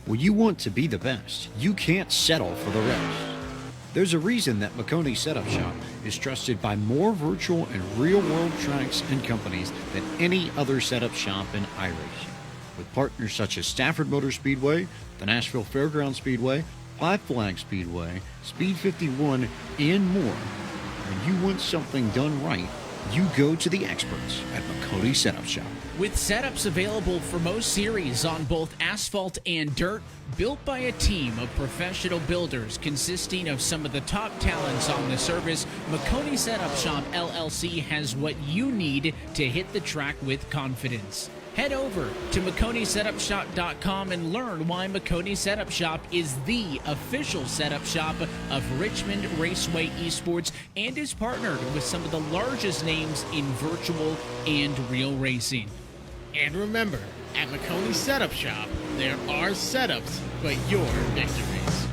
When you want to be the best, you can't settle for the rest. There's a reason that Maconi Setup Shop is trusted by more virtual and real-world tracks and companies than any other setup shop in iRacing. With partners such as Stafford Motor Speedway, the Nashville Fairgrounds Speedway, Five Flag Speedway, Speed 51, and more. When you want something done right, you go to the experts at Maconi Setup Shop. With setups available for most series on both asphalt and dirt, built by a team of professional builders consisting of some of the top talents on the service, Maconi Setup Shop LLC has what you need to hit the track with confidence. Head over to MaconiSetupShop.com and learn why Maconi Setup Shop is the official setup shop of Richmond Raceway Esports and is partnered with some of the largest names in virtual and real racing. And remember, at Maconi Setup Shop, there are setups, but your victories.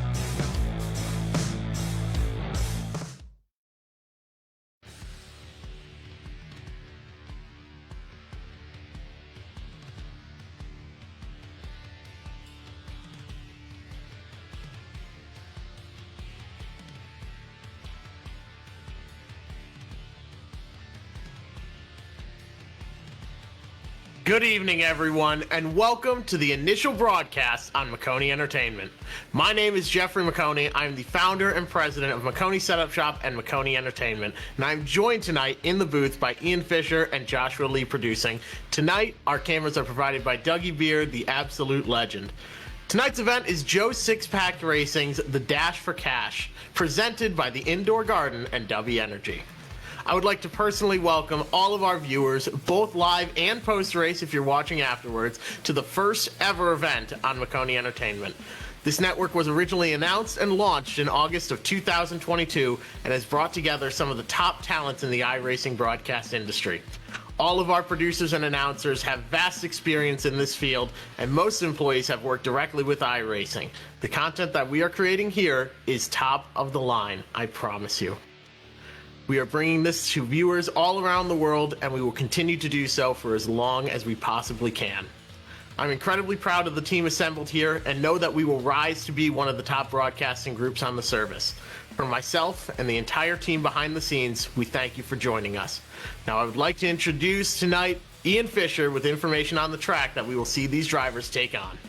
Good evening, everyone, and welcome to the initial broadcast on Maconi Entertainment. My name is Jeffrey Maconi. I'm the founder and president of Maconi Setup Shop and Maconi Entertainment, and I'm joined tonight in the booth by Ian Fisher and Joshua Lee producing. Tonight, our cameras are provided by Dougie Beard, the absolute legend. Tonight's event is Joe Six-Pack Racing's The Dash for Cash, presented by the Indoor Garden and W Energy. I would like to personally welcome all of our viewers, both live and post-race if you're watching afterwards, to the first ever event on Maconi Entertainment. This network was originally announced and launched in August of 2022 and has brought together some of the top talents in the iRacing broadcast industry. All of our producers and announcers have vast experience in this field, and most employees have worked directly with iRacing. The content that we are creating here is top of the line, I promise you. We are bringing this to viewers all around the world, and we will continue to do so for as long as we possibly can. I'm incredibly proud of the team assembled here and know that we will rise to be one of the top broadcasting groups on the service. For myself and the entire team behind the scenes, we thank you for joining us. Now, I would like to introduce tonight Ian Fisher with information on the track that we will see these drivers take on.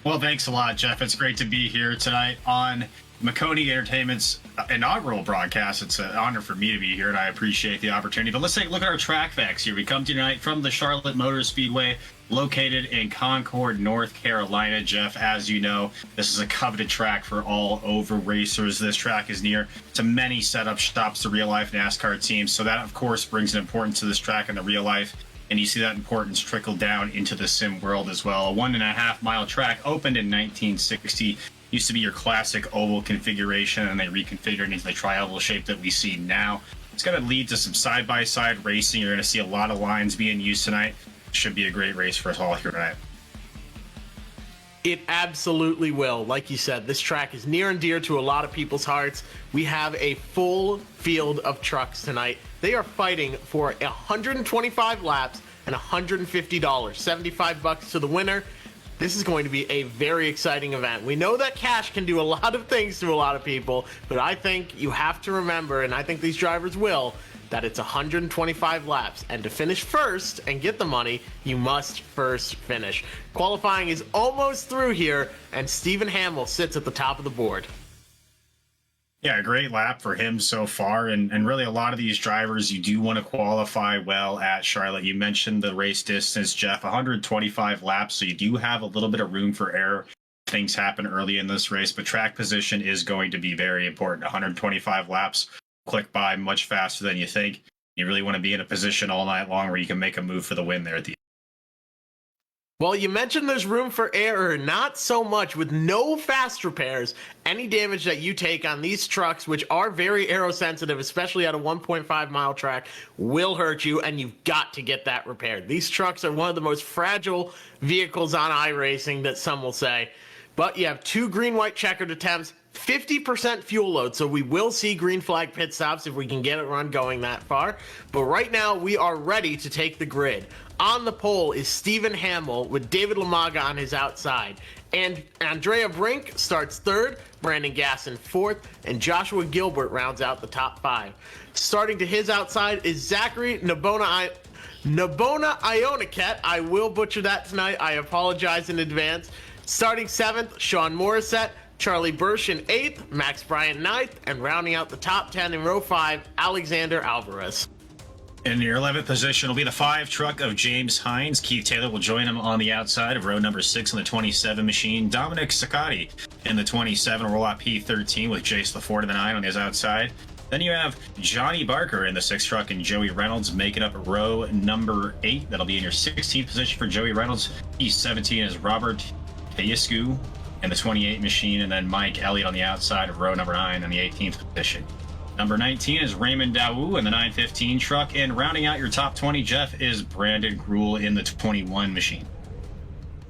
Well, thanks a lot, Jeff. It's great to be here tonight on Maconi Entertainment's inaugural broadcast. It's an honor for me to be here, and I appreciate the opportunity. But let's take a look at our track facts here. We come to you tonight from the Charlotte Motor Speedway, located in Concord, North Carolina. Jeff, as you know, this is a coveted track for all over racers. This track is near to many setup shops to real-life NASCAR teams, so that, of course, brings an importance to this track in the real life. And you see that importance trickle down into the sim world as well. A 1.5 mile track opened in 1960. Used to be your classic oval configuration, and they reconfigured it into the tri-oval shape that we see now. It's going to lead to some side-by-side racing. You're going to see a lot of lines being used tonight. Should be a great race for us all here tonight. It absolutely will. Like you said, this track is near and dear to a lot of people's hearts. We have a full field of trucks tonight. They are fighting for 125 laps and $150, $75 to the winner. This is going to be a very exciting event. We know that cash can do a lot of things to a lot of people, but I think you have to remember, and I think these drivers will, that it's 125 laps. And to finish first and get the money, you must first finish. Qualifying is almost through here, and Stephen Hamill sits at the top of the board. Yeah, a great lap for him so far, and really a lot of these drivers, you do want to qualify well at Charlotte. You mentioned the race distance, Jeff, 125 laps, so you do have a little bit of room for error. Things happen early in this race, but track position is going to be very important. 125 laps click by much faster than you think. You really want to be in a position all night long where you can make a move for the win there at the end. Well, you mentioned there's room for error. Not so much. With no fast repairs, any damage that you take on these trucks, which are very aero sensitive, especially at a 1.5 mile track, will hurt you, and you've got to get that repaired. These trucks are one of the most fragile vehicles on iRacing, that some will say. But you have 2 green-white checkered attempts, 50% fuel load, so we will see green flag pit stops if we can get it run going that far. But right now, we are ready to take the grid. On the pole is Stephen Hamill with David Lamaga on his outside. And Andrea Brink starts third, Brandon Gasson fourth, and Joshua Gilbert rounds out the top 5. Starting to his outside is Zachary Nabona Ioniket. I will butcher that tonight. I apologize in advance. Starting 7th, Sean Morissette, Charlie Bursch in 8th, Max Bryant 9th, and rounding out the top 10 in row 5, Alexander Alvarez. In your 11th position will be the 5 truck of James Hines. Keith Taylor will join him on the outside of row number 6 on the 27 machine. Dominic Saccotti in the 27 will roll out P13 with Jace LaForte in the 9 on his outside. Then you have Johnny Barker in the 6 truck and Joey Reynolds making up row number 8. That'll be in your 16th position for Joey Reynolds. P17 is Robert Tayiscu in the 28 machine, and then Mike Elliott on the outside of row number 9 in the 18th position. Number 19 is Raymond Dawu in the 915 truck, and rounding out your top 20, Jeff, is Brandon Gruel in the 21 machine.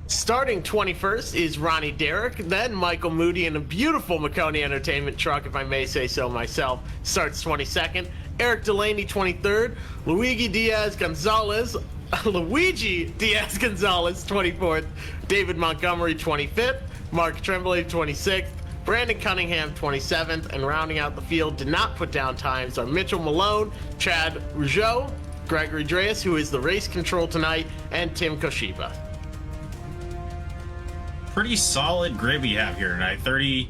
Starting 21st is Ronnie Derrick, then Michael Moody in a beautiful Maconi Entertainment truck, if I may say so myself, starts 22nd. Eric Delaney 23rd, Luigi Diaz Gonzalez 24th, David Montgomery 25th, Mark Tremblay 26th, Brandon Cunningham 27th, and rounding out the field did not put down times are Mitchell Malone, Chad Rougeau, Gregory Dreas, who is the race control tonight, and Tim Koshiba. Pretty solid grid we have here tonight. 30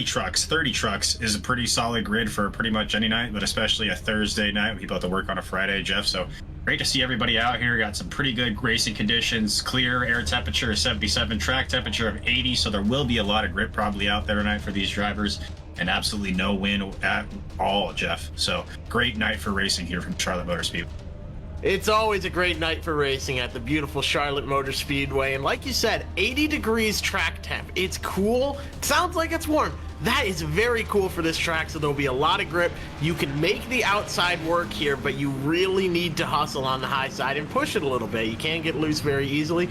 trucks. 30 trucks is a pretty solid grid for pretty much any night, but especially a Thursday night when people have to work on a Friday, Jeff. So great to see everybody out here. Got some pretty good racing conditions. Clear air temperature of 77, track temperature of 80. So there will be a lot of grip probably out there tonight for these drivers, and absolutely no wind at all, Jeff. So great night for racing here from Charlotte Motor Speedway. It's always a great night for racing at the beautiful Charlotte Motor Speedway. And like you said, 80 degrees track temp. It's cool. It sounds like it's warm. That is very cool for this track, so there'll be a lot of grip. You can make the outside work here, but you really need to hustle on the high side and push it a little bit. You can't get loose very easily.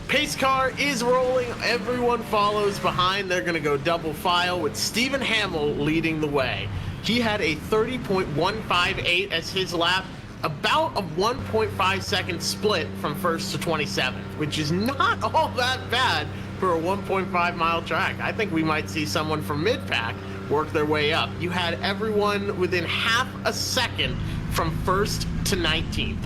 Pace car is rolling. Everyone follows behind. They're going to go double file with Stephen Hamill leading the way. He had a 30.158 as his lap. About a 1.5 second split from 1st to 27th, which is not all that bad for a 1.5 mile track. I think we might see someone from mid-pack work their way up. You had everyone within half a second from 1st to 19th.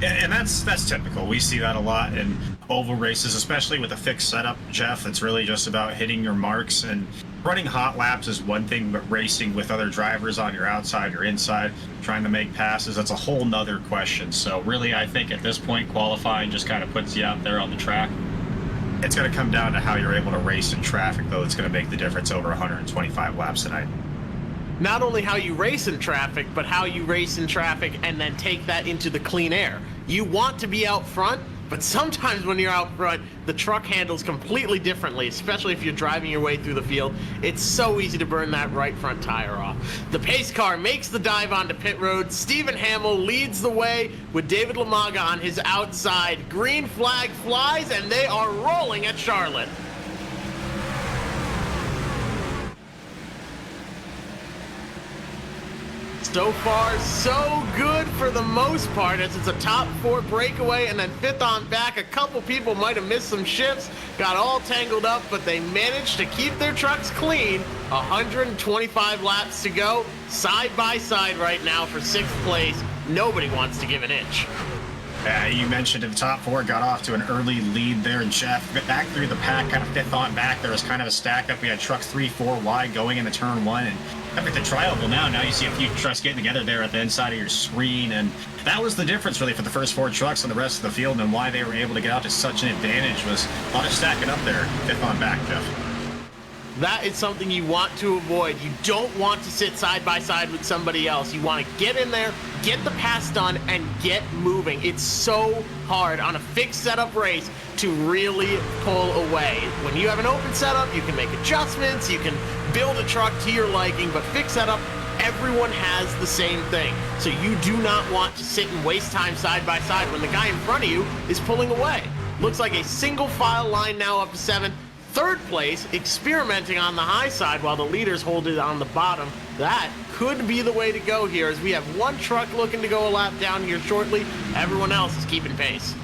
And that's typical. We see that a lot in oval races, especially with a fixed setup, Jeff. It's really just about hitting your marks, and running hot laps is one thing, but racing with other drivers on your outside or inside, trying to make passes, that's a whole nother question. So really, I think at this point, qualifying just kind of puts you out there on the track. It's going to come down to how you're able to race in traffic, though. It's going to make the difference over 125 laps tonight. Not only how you race in traffic, but how you race in traffic and then take that into the clean air. You want to be out front, but sometimes when you're out front, the truck handles completely differently, especially if you're driving your way through the field. It's so easy to burn that right front tire off. The pace car makes the dive onto pit road. Stephen Hamill leads the way with David Lamaga on his outside. Green flag flies, and they are rolling at Charlotte. So far, so good for the most part, as it's a top 4 breakaway and then 5th on back. A couple people might have missed some shifts, got all tangled up, but they managed to keep their trucks clean. 125 laps to go, side by side right now for 6th place. Nobody wants to give an inch. You mentioned in the top 4 got off to an early lead there, and Jeff back through the pack, kind of 5th on back. There was kind of a stack up. We had trucks 3, 4 wide going into turn 1, and up at the trioval now you see a few trucks getting together there at the inside of your screen, and that was the difference really for the first 4 trucks and the rest of the field, and why they were able to get out to such an advantage was a lot of stacking up there, 5th on back, Jeff. That is something you want to avoid. You don't want to sit side by side with somebody else. You want to get in there, get the pass done, and get moving. It's so hard on a fixed setup race to really pull away. When you have an open setup, you can make adjustments, you can build a truck to your liking, but fixed setup, everyone has the same thing. So you do not want to sit and waste time side by side when the guy in front of you is pulling away. Looks like a single file line now up to 7th. 3rd place, experimenting on the high side while the leaders hold it on the bottom. That could be the way to go here, as we have one truck looking to go a lap down here shortly. Everyone else is keeping pace.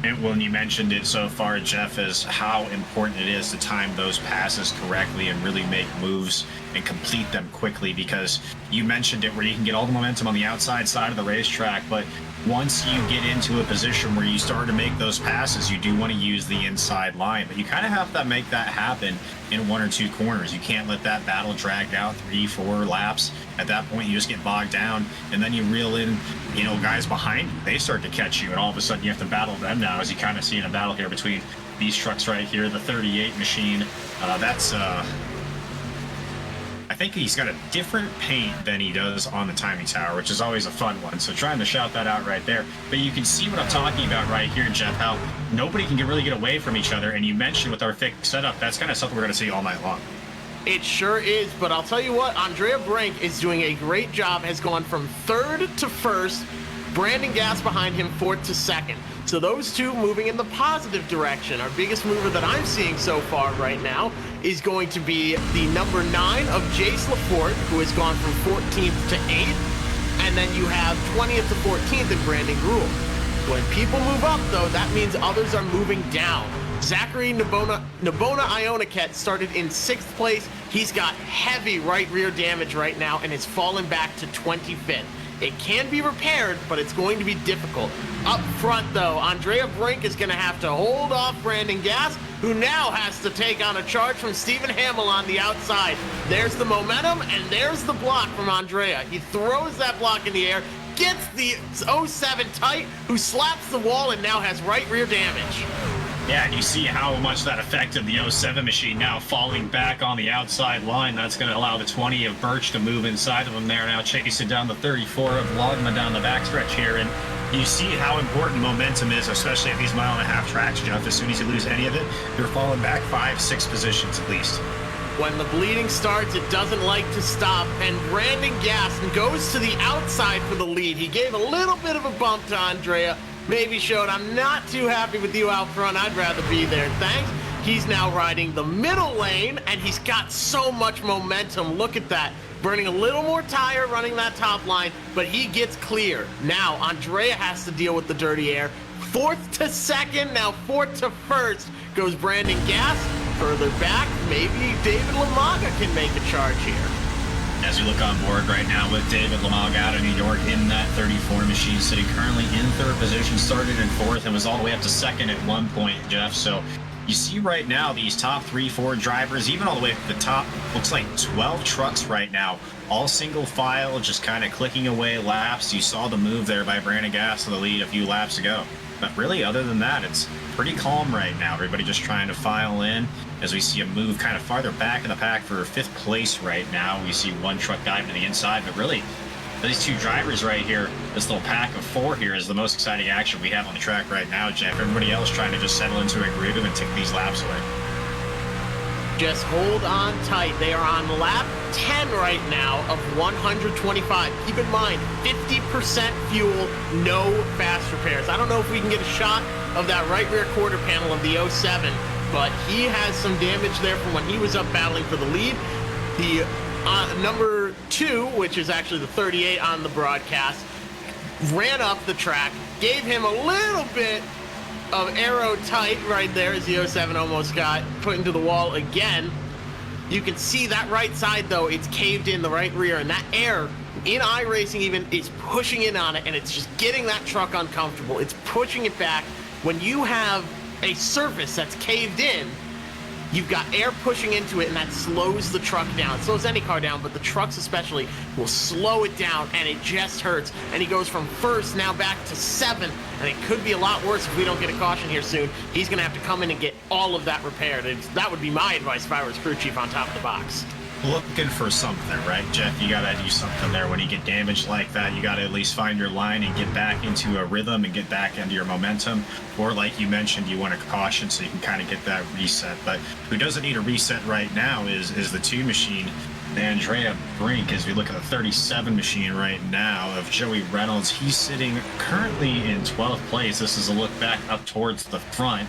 And when you mentioned it so far, Jeff, is how important it is to time those passes correctly and really make moves and complete them quickly, because you mentioned it where you can get all the momentum on the outside side of the racetrack, but once you get into a position where you start to make those passes, you do want to use the inside line, but you kind of have to make that happen in 1 or 2 corners. You can't let that battle drag out 3-4 laps. At that point, you just get bogged down, and then you reel in, guys behind you. They start to catch you, and all of a sudden you have to battle them now, as you kind of see in a battle here between these trucks right here. The 38 machine, I think he's got a different paint than he does on the timing tower, which is always a fun one. So trying to shout that out right there. But you can see what I'm talking about right here, Jeff, how nobody can really get away from each other. And you mentioned with our fixed setup, that's kind of something we're going to see all night long. It sure is, but I'll tell you what, Andrea Brink is doing a great job, has gone from 3rd to 1st, Brandon Gass behind him 4th to 2nd. So those two moving in the positive direction. Our biggest mover that I'm seeing so far right now is going to be the number 9 of Jace LaForte, who has gone from 14th to 8th. And then you have 20th to 14th in Brandon Gruhl. When people move up, though, that means others are moving down. Zachary Nabona Ioniket started in 6th place. He's got heavy right rear damage right now and has fallen back to 25th. It can be repaired, but it's going to be difficult. Up front, though, Andrea Brink is going to have to hold off Brandon Gass, who now has to take on a charge from Stephen Hamill on the outside. There's the momentum, and there's the block from Andrea. He throws that block in the air, gets the 07 tight, who slaps the wall and now has right rear damage. Yeah, and you see how much that affected the 07 machine now falling back on the outside line. That's going to allow the 20 of Birch to move inside of him there, now chasing down the 34 of Logman down the backstretch here. And you see how important momentum is, especially at these 1.5-mile tracks, Jeff. As soon as you lose any of it, you're falling back 5-6 positions at least. When the bleeding starts, it doesn't like to stop, and Brandon Gaston goes to the outside for the lead. He gave a little bit of a bump to Andrea. Maybe showed, I'm not too happy with you out front. I'd rather be there, thanks. He's now riding the middle lane, and he's got so much momentum. Look at that. Burning a little more tire running that top line, but he gets clear. Now, Andrea has to deal with the dirty air. 4th to 2nd, now 4th to 1st goes Brandon Gass. Further back, maybe David Lamaga can make a charge here. As you look on board right now with David Lamaga out of New York in that 34 machine, sitting currently in 3rd position, started in 4th and was all the way up to 2nd at one point, Jeff. So you see right now these top 3-4 drivers, even all the way to the top, looks like 12 trucks right now, all single file, just kind of clicking away laps. You saw the move there by Brandon Gass to the lead a few laps ago. But really, other than that, it's pretty calm right now. Everybody just trying to file in. As we see a move kind of farther back in the pack for 5th place right now. We see one truck dive to the inside, but really, these two drivers right here, this little pack of 4 here is the most exciting action we have on the track right now, Jeff. Everybody else trying to just settle into a groove and take these laps away. Just hold on tight. They are on lap 10 right now of 125. Keep in mind, 50% fuel, no fast repairs. I don't know if we can get a shot of that right rear quarter panel of the 07, but he has some damage there from when he was up battling for the lead. The number 2, which is actually the 38 on the broadcast, ran up the track, gave him a little bit of aero tight right there as the 07 almost got put into the wall again. You can see that right side, though, it's caved in the right rear, and that air in iRacing even is pushing in on it, and it's just getting that truck uncomfortable. It's pushing it back. When you have a surface that's caved in, you've got air pushing into it, and that slows the truck down. It slows any car down, but the trucks especially will slow it down, and it just hurts. And he goes from 1st now back to 7th, and it could be a lot worse if we don't get a caution here soon. He's going to have to come in and get all of that repaired. That would be my advice if I was crew chief on top of the box. Looking for something, right, Jeff? You got to do something there when you get damaged like that. You got to at least find your line and get back into a rhythm and get back into your momentum. Or like you mentioned, you want a caution so you can kind of get that reset. But who doesn't need a reset right now is the 2 machine, Andrea Brink. As we look at the 37 machine right now of Joey Reynolds, he's sitting currently in 12th place. This is a look back up towards the front.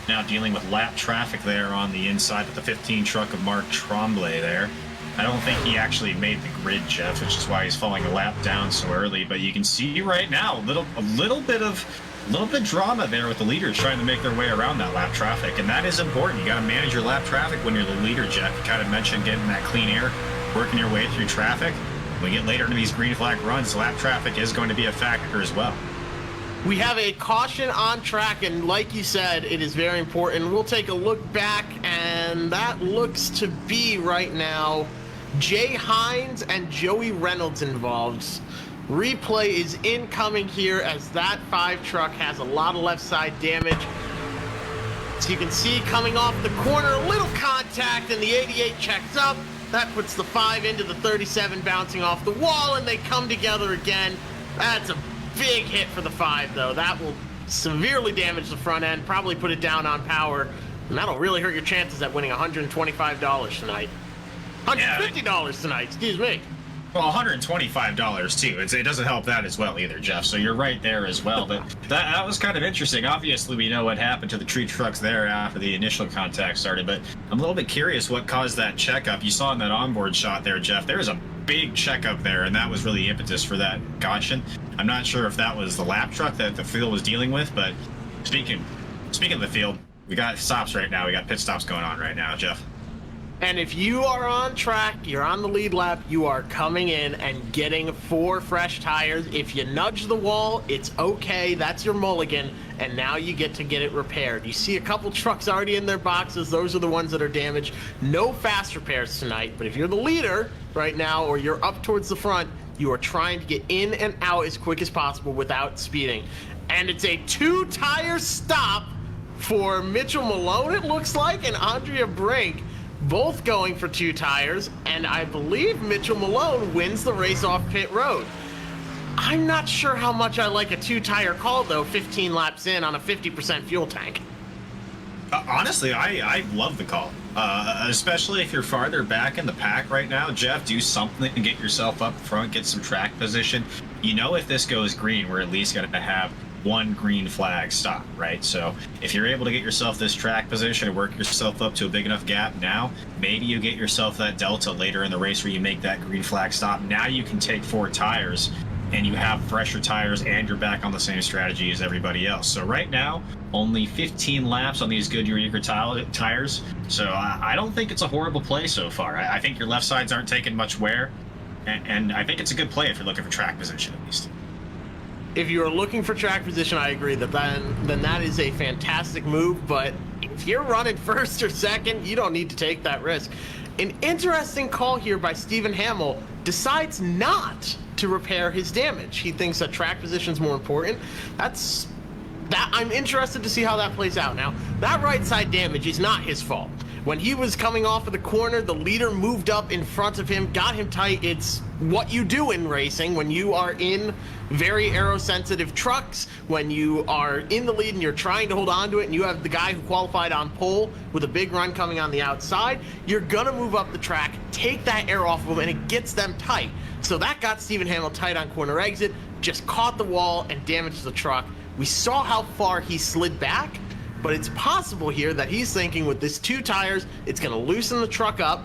Now dealing with lap traffic there on the inside with the 15 truck of Mark Tremblay there. I don't think he actually made the grid, Jeff, which is why he's falling a lap down so early. But you can see right now a little bit of a little bit of drama there with the leaders trying to make their way around that lap traffic, and that is important. You got to manage your lap traffic when you're the leader, Jeff. You kind of mentioned getting that clean air, working your way through traffic. When we get later into these green flag runs, lap traffic is going to be a factor as well. We have a caution on track, and like you said, it is very important. We'll take a look back, and that looks to be right now Jay Hines and Joey Reynolds involved. Replay is incoming here as that 5 truck has a lot of left side damage. So you can see coming off the corner, a little contact, and the 88 checks up. That puts the 5 into the 37 bouncing off the wall, and they come together again. That's a big hit for the 5, though. That will severely damage the front end, probably put it down on power, and that'll really hurt your chances at winning $125 tonight. $150 tonight, excuse me. Well, $125 too. It doesn't help that as well either, Jeff. So you're right there as well. But that was kind of interesting. Obviously, we know what happened to the tree trucks there after the initial contact started. But I'm a little bit curious what caused that checkup. You saw in that onboard shot there, Jeff. There was a big checkup there, and that was really the impetus for that caution. I'm not sure if that was the lap truck that the field was dealing with. But speaking of the field, we got stops right now. We got pit stops going on right now, Jeff. And if you are on track, you're on the lead lap, you are coming in and getting 4 fresh tires. If you nudge the wall, it's okay. That's your mulligan. And now you get to get it repaired. You see a couple trucks already in their boxes. Those are the ones that are damaged. No fast repairs tonight. But if you're the leader right now, or you're up towards the front, you are trying to get in and out as quick as possible without speeding. And it's a 2-tire stop for Mitchell Malone, it looks like, and Andrea Brink. Both going for 2 tires, and I believe Mitchell Malone wins the race off pit road. I'm not sure how much I like a 2-tire call, though, 15 laps in on a 50% fuel tank. Honestly, I love the call, especially if you're farther back in the pack right now. Jeff, do something and get yourself up front, get some track position. You know, if this goes green, we're at least going to have 1 green flag stop, right? So if you're able to get yourself this track position and work yourself up to a big enough gap now, maybe you get yourself that delta later in the race where you make that green flag stop. Now you can take 4 tires and you have fresher tires and you're back on the same strategy as everybody else. So right now, only 15 laps on these Goodyear Eager tires. So I don't think it's a horrible play so far. I think your left sides aren't taking much wear, and I think it's a good play if you're looking for track position at least. If you're looking for track position, I agree that then that is a fantastic move. But if you're running first or second, you don't need to take that risk. An interesting call here by Stephen Hamill. Decides not to repair his damage. He thinks that track position is more important. I'm interested to see how that plays out. Now, that right side damage is not his fault. When he was coming off of the corner, the leader moved up in front of him, got him tight. It's what you do in racing when you are in very aero-sensitive trucks, when you are in the lead and you're trying to hold on to it, and you have the guy who qualified on pole with a big run coming on the outside, you're gonna move up the track, take that air off of them, and it gets them tight. So that got Stephen Hamill tight on corner exit, just caught the wall and damaged the truck. We saw how far he slid back, but it's possible here that he's thinking with this 2 tires, it's going to loosen the truck up,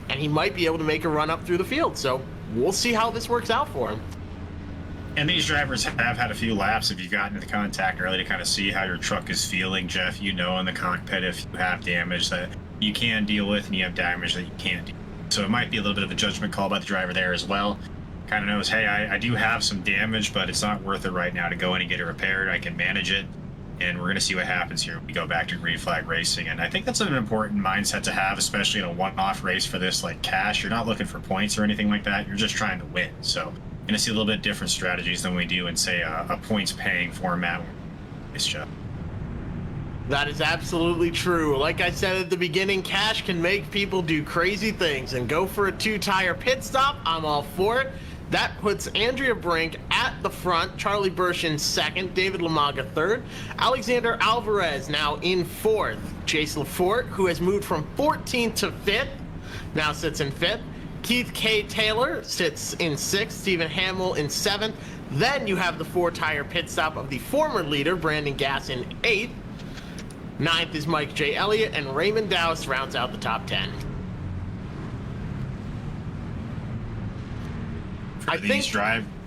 and he might be able to make a run up through the field. So we'll see how this works out for him. And these drivers have had a few laps if you've gotten into contact early to kind of see how your truck is feeling, Jeff. You know in the cockpit if you have damage that you can deal with and you have damage that you can't deal with. So it might be a little bit of a judgment call by the driver there as well. Kind of knows, hey, I do have some damage, but it's not worth it right now to go in and get it repaired. I can manage it. And we're going to see what happens here when we go back to green flag racing. And I think that's an important mindset to have, especially in a one-off race for this, like cash. You're not looking for points or anything like that. You're just trying to win. So you're going to see a little bit different strategies than we do in, say, a points-paying format. Nice job. That is absolutely true. Like I said at the beginning, cash can make people do crazy things. And go for a 2-tire pit stop. I'm all for it. That puts Andrea Brink at the front, Charlie Bursch in second, David Lamaga third, Alexander Alvarez now in fourth, Chase Lafort, who has moved from 14th to 5th, now sits in 5th, Keith K. Taylor sits in 6th, Stephen Hamill in 7th, then you have the 4-tire pit stop of the former leader, Brandon Gass, in 8th, 9th is Mike J. Elliott, and Raymond Dowse rounds out the top 10.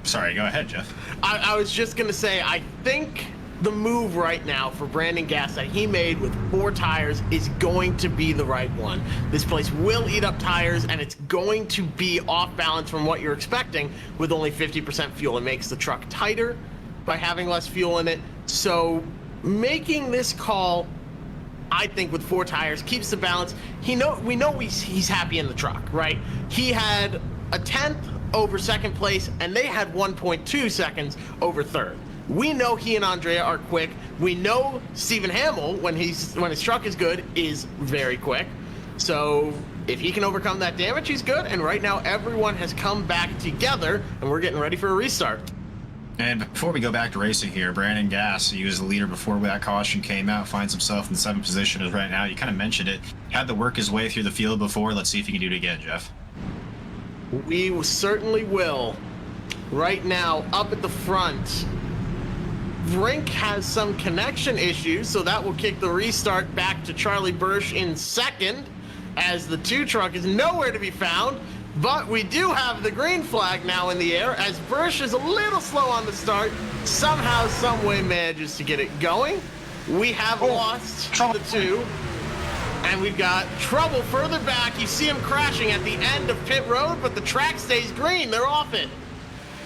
Sorry, go ahead, Jeff. I was just going to say, I think the move right now for Brandon Gass that he made with 4 tires is going to be the right one. This place will eat up tires, and it's going to be off balance from what you're expecting with only 50% fuel. It makes the truck tighter by having less fuel in it. So making this call, I think, with 4 tires keeps the balance. We know he's happy in the truck, right? He had a 10th over second place, and they had 1.2 seconds over third. We know he and Andrea are quick. We know Stephen Hamill, when his truck is good, is very quick. So if he can overcome that damage, he's good. And right now, everyone has come back together, and we're getting ready for a restart. And before we go back to racing here, Brandon Gass, he was the leader before that caution came out, finds himself in the 7th position as right now. You kind of mentioned it. Had to work his way through the field before. Let's see if he can do it again, Jeff. We certainly will. Right now, up at the front, Brink has some connection issues, so that will kick the restart back to Charlie Bursch in second, as the 2 truck is nowhere to be found. But we do have the green flag now in the air, as Bursch is a little slow on the start. Somehow, some way manages to get it going. We have lost the 2. And we've got trouble further back. You see him crashing at the end of pit road, but the track stays green. They're off it.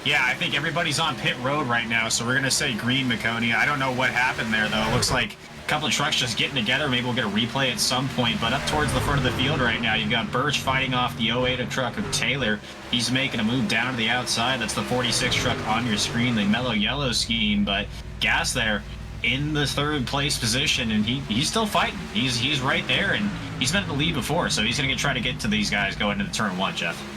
Yeah, I think everybody's on pit road right now, so we're going to say green, Maconi. I don't know what happened there, though. It looks like a couple of trucks just getting together. Maybe we'll get a replay at some point, but up towards the front of the field right now, you've got Birch fighting off the 08 truck of Taylor. He's making a move down to the outside. That's the 46 truck on your screen, the mellow yellow scheme, but Gass there in the 3rd place position, and he's still fighting. He's right there, and he's been in the lead before, so he's going to try to get to these guys going into turn 1, Jeff.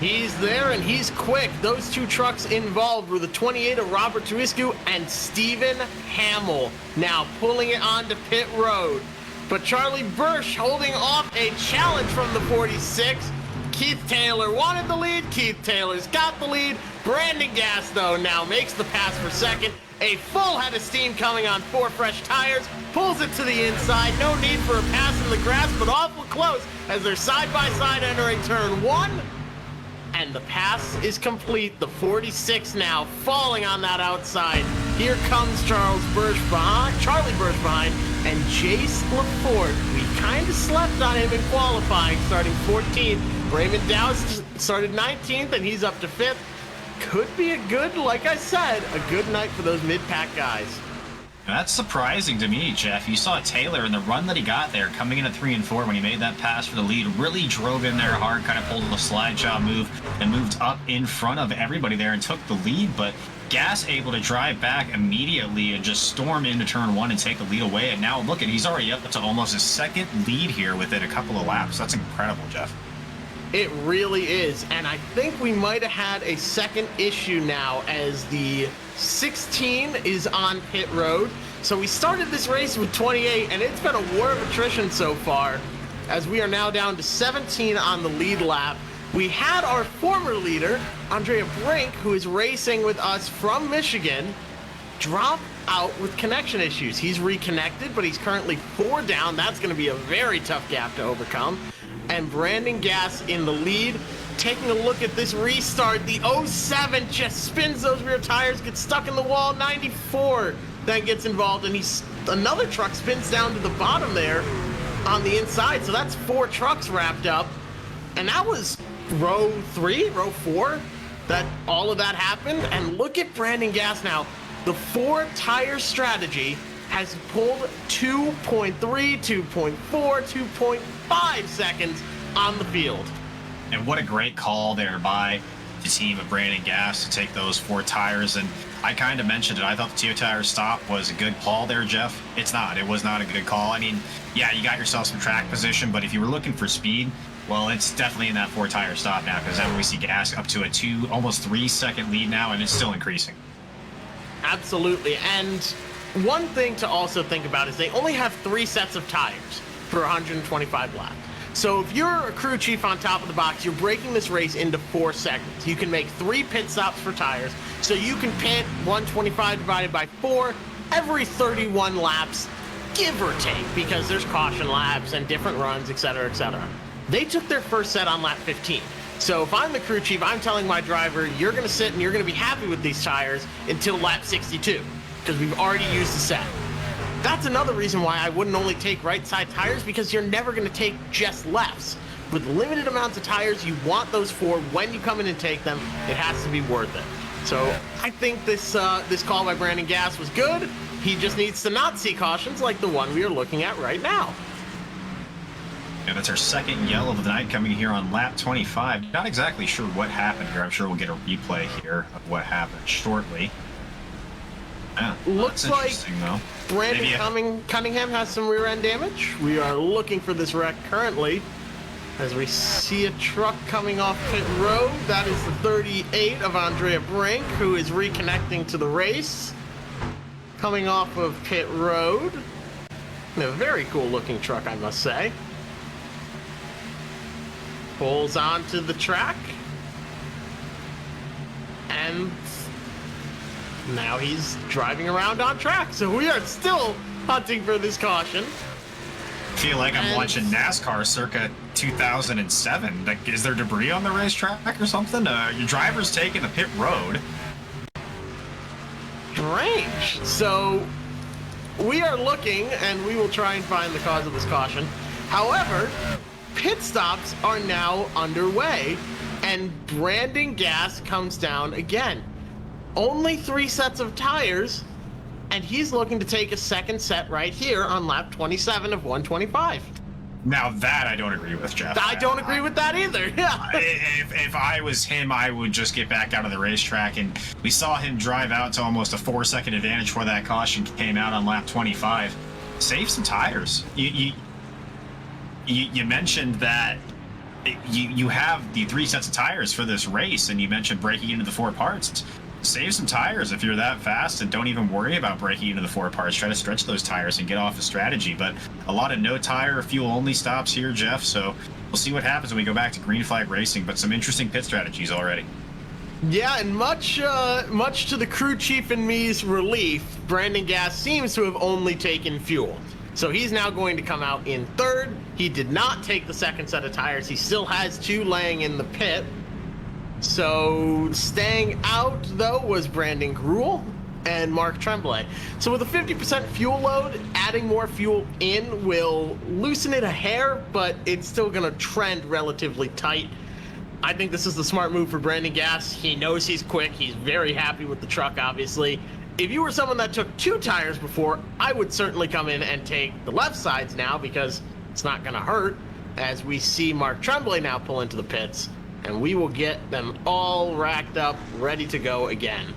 He's there, and he's quick. Those 2 trucks involved were the 28 of Robert Tuiscu and Stephen Hamill, now pulling it onto pit road. But Charlie Bursch holding off a challenge from the 46. Keith Taylor wanted the lead. Keith Taylor's got the lead. Brandon Gass, though, now makes the pass for second. A full head of steam coming on 4 fresh tires. Pulls it to the inside. No need for a pass in the grass, but awful close as they're side-by-side entering turn 1. And the pass is complete. The 46 now falling on that outside. Here comes Charlie Bursch behind, and Jace Laforte. We kind of slept on him in qualifying, starting 14th. Raymond Dowse started 19th, and he's up to 5th. Could be a good, like I said, a good night for those mid-pack guys. That's surprising to me, Jeff. You saw Taylor in the run that he got there, coming in at 3 and 4 when he made that pass for the lead, really drove in there hard, kind of pulled a slide job move and moved up in front of everybody there and took the lead. But Gass able to drive back immediately and just storm into turn 1 and take the lead away. And now look at, he's already up to almost his 2nd lead here within a couple of laps. That's incredible, Jeff. It really is, and I think we might have had a second issue now as the 16 is on pit road. So we started this race with 28, and it's been a war of attrition so far, as we are now down to 17 on the lead lap. We had our former leader, Andrea Brink, who is racing with us from Michigan, drop out with connection issues. He's reconnected, but he's currently 4 down. That's going to be a very tough gap to overcome. And Brandon Gass in the lead. Taking a look at this restart, the 07 just spins those rear tires, gets stuck in the wall. 94 then gets involved, and another truck spins down to the bottom there on the inside. So that's 4 trucks wrapped up, and that was row 4 that all of that happened. And look at Brandon Gass now. The 4 tire strategy has pulled 2.3, 2.4, 2.5 seconds on the field. And what a great call there by the team of Brandon Gass to take those 4 tires. And I kind of mentioned it. I thought the 2 tire stop was a good call there, Jeff. It's not. It was not a good call. I mean, yeah, you got yourself some track position, but if you were looking for speed, well, it's definitely in that 4 tire stop now, because then we see Gass up to a almost 3 second lead now, and it's still increasing. Absolutely. And one thing to also think about is they only have 3 sets of tires for 125 laps. So if you're a crew chief on top of the box, you're breaking this race into 4 segments. You can make 3 pit stops for tires. So you can pit 125 divided by 4 every 31 laps, give or take, because there's caution laps and different runs, etc., etc. They took their first set on lap 15. So if I'm the crew chief, I'm telling my driver, you're going to sit and you're going to be happy with these tires until lap 62. because we've already used the set. That's another reason why I wouldn't only take right side tires, because you're never going to take just lefts. With limited amounts of tires, you want those 4 when you come in and take them. It has to be worth it. So I think this call by Brandon Gass was good. He just needs to not see cautions like the one we are looking at right now. Yeah, that's our second yellow of the night coming here on lap 25. Not exactly sure what happened here. I'm sure we'll get a replay here of what happened shortly. Yeah, Looks like interesting, though. Brandon Cunningham has some rear end damage. We are looking for this wreck currently as we see a truck coming off pit road. That is the 38 of Andrea Brink, who is reconnecting to the race. Coming off of pit road. And a very cool looking truck, I must say. Pulls onto the track. And now he's driving around on track. So we are still hunting for this caution. I feel like I'm watching NASCAR circa 2007. Like, is there debris on the racetrack or something? Your driver's taking the pit road. Strange. So we are looking, and we will try and find the cause of this caution. However, pit stops are now underway, and Brandon Gass comes down again. Only 3 sets of tires, and he's looking to take a second set right here on lap 27 of 125. Now that I don't agree with, Jeff. I don't agree with that either. Yeah. If I was him, I would just get back out of the racetrack. And we saw him drive out to almost a 4-second advantage before that caution came out on lap 25. Save some tires. You mentioned that you have the 3 sets of tires for this race, and you mentioned breaking into the 4 parts. Save some tires if you're that fast, and don't even worry about breaking into the 4 parts. Try to stretch those tires and get off the strategy. But a lot of no tire, fuel only stops here, Jeff. So we'll see what happens when we go back to green flag racing. But some interesting pit strategies already. Yeah, and much to the crew chief and me's relief, Brandon Gass seems to have only taken fuel. So he's now going to come out in 3rd. He did not take the second set of tires. He still has 2 laying in the pit. So staying out, though, was Brandon Gruel and Mark Tremblay. So with a 50% fuel load, adding more fuel in will loosen it a hair, but it's still going to trend relatively tight. I think this is the smart move for Brandon Gass. He knows he's quick. He's very happy with the truck, obviously. If you were someone that took 2 tires before, I would certainly come in and take the left sides now, because it's not going to hurt, as we see Mark Tremblay now pull into the pits. And we will get them all racked up, ready to go again.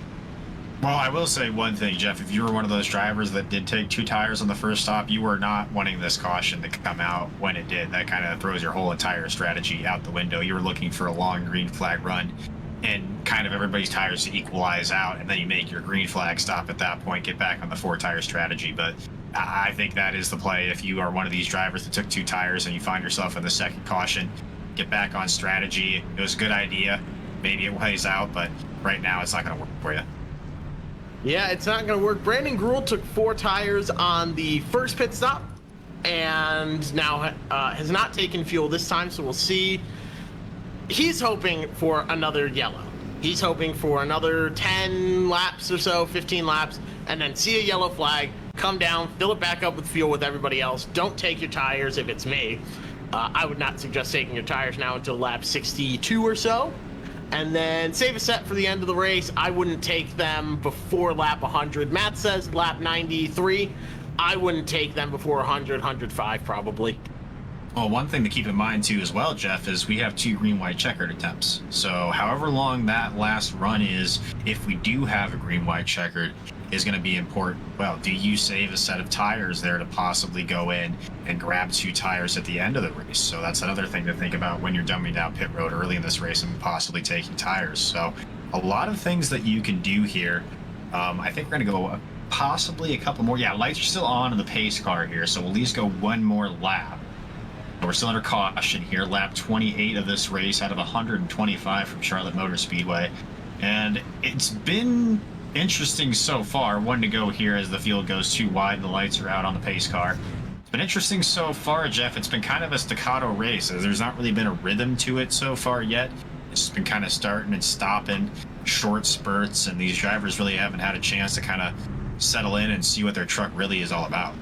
Well, I will say one thing, Jeff. If you were one of those drivers that did take 2 tires on the first stop, you were not wanting this caution to come out when it did. That kind of throws your whole entire strategy out the window. You were looking for a long green flag run and kind of everybody's tires to equalize out, and then you make your green flag stop at that point, get back on the 4-tire strategy. But I think that is the play if you are one of these drivers that took 2 tires and you find yourself in the second caution. Get back on strategy. It was a good idea. Maybe it plays out, but right now it's not going to work for you. Yeah, it's not going to work. Brandon Gruel took 4 tires on the first pit stop and now has not taken fuel this time, so we'll see. He's hoping for another yellow. He's hoping for another 10 laps or so, 15 laps, and then see a yellow flag, come down, fill it back up with fuel with everybody else. Don't take your tires if it's me. I would not suggest taking your tires now until lap 62 or so. And then save a set for the end of the race. I wouldn't take them before lap 100. Matt says lap 93. I wouldn't take them before 100, 105 probably. Well, one thing to keep in mind, too, as well, Jeff, is we have 2 green-white checkered attempts. So however long that last run is, if we do have a green-white checkered, is going to be important. Well, do you save a set of tires there to possibly go in and grab 2 tires at the end of the race? So that's another thing to think about when you're dumbing down pit road early in this race and possibly taking tires. So a lot of things that you can do here. I think we're going to go possibly a couple more. Yeah, lights are still on in the pace car here, so we'll at least go 1 more lap. We're still under caution here, lap 28 of this race out of 125 from Charlotte Motor Speedway. And it's been interesting so far. 1 to go here as the field goes too wide and the lights are out on the pace car. It's been interesting so far, Jeff. It's been kind of a staccato race, as there's not really been a rhythm to it so far yet. It's just been kind of starting and stopping, short spurts, and these drivers really haven't had a chance to kind of settle in and see what their truck really is all about.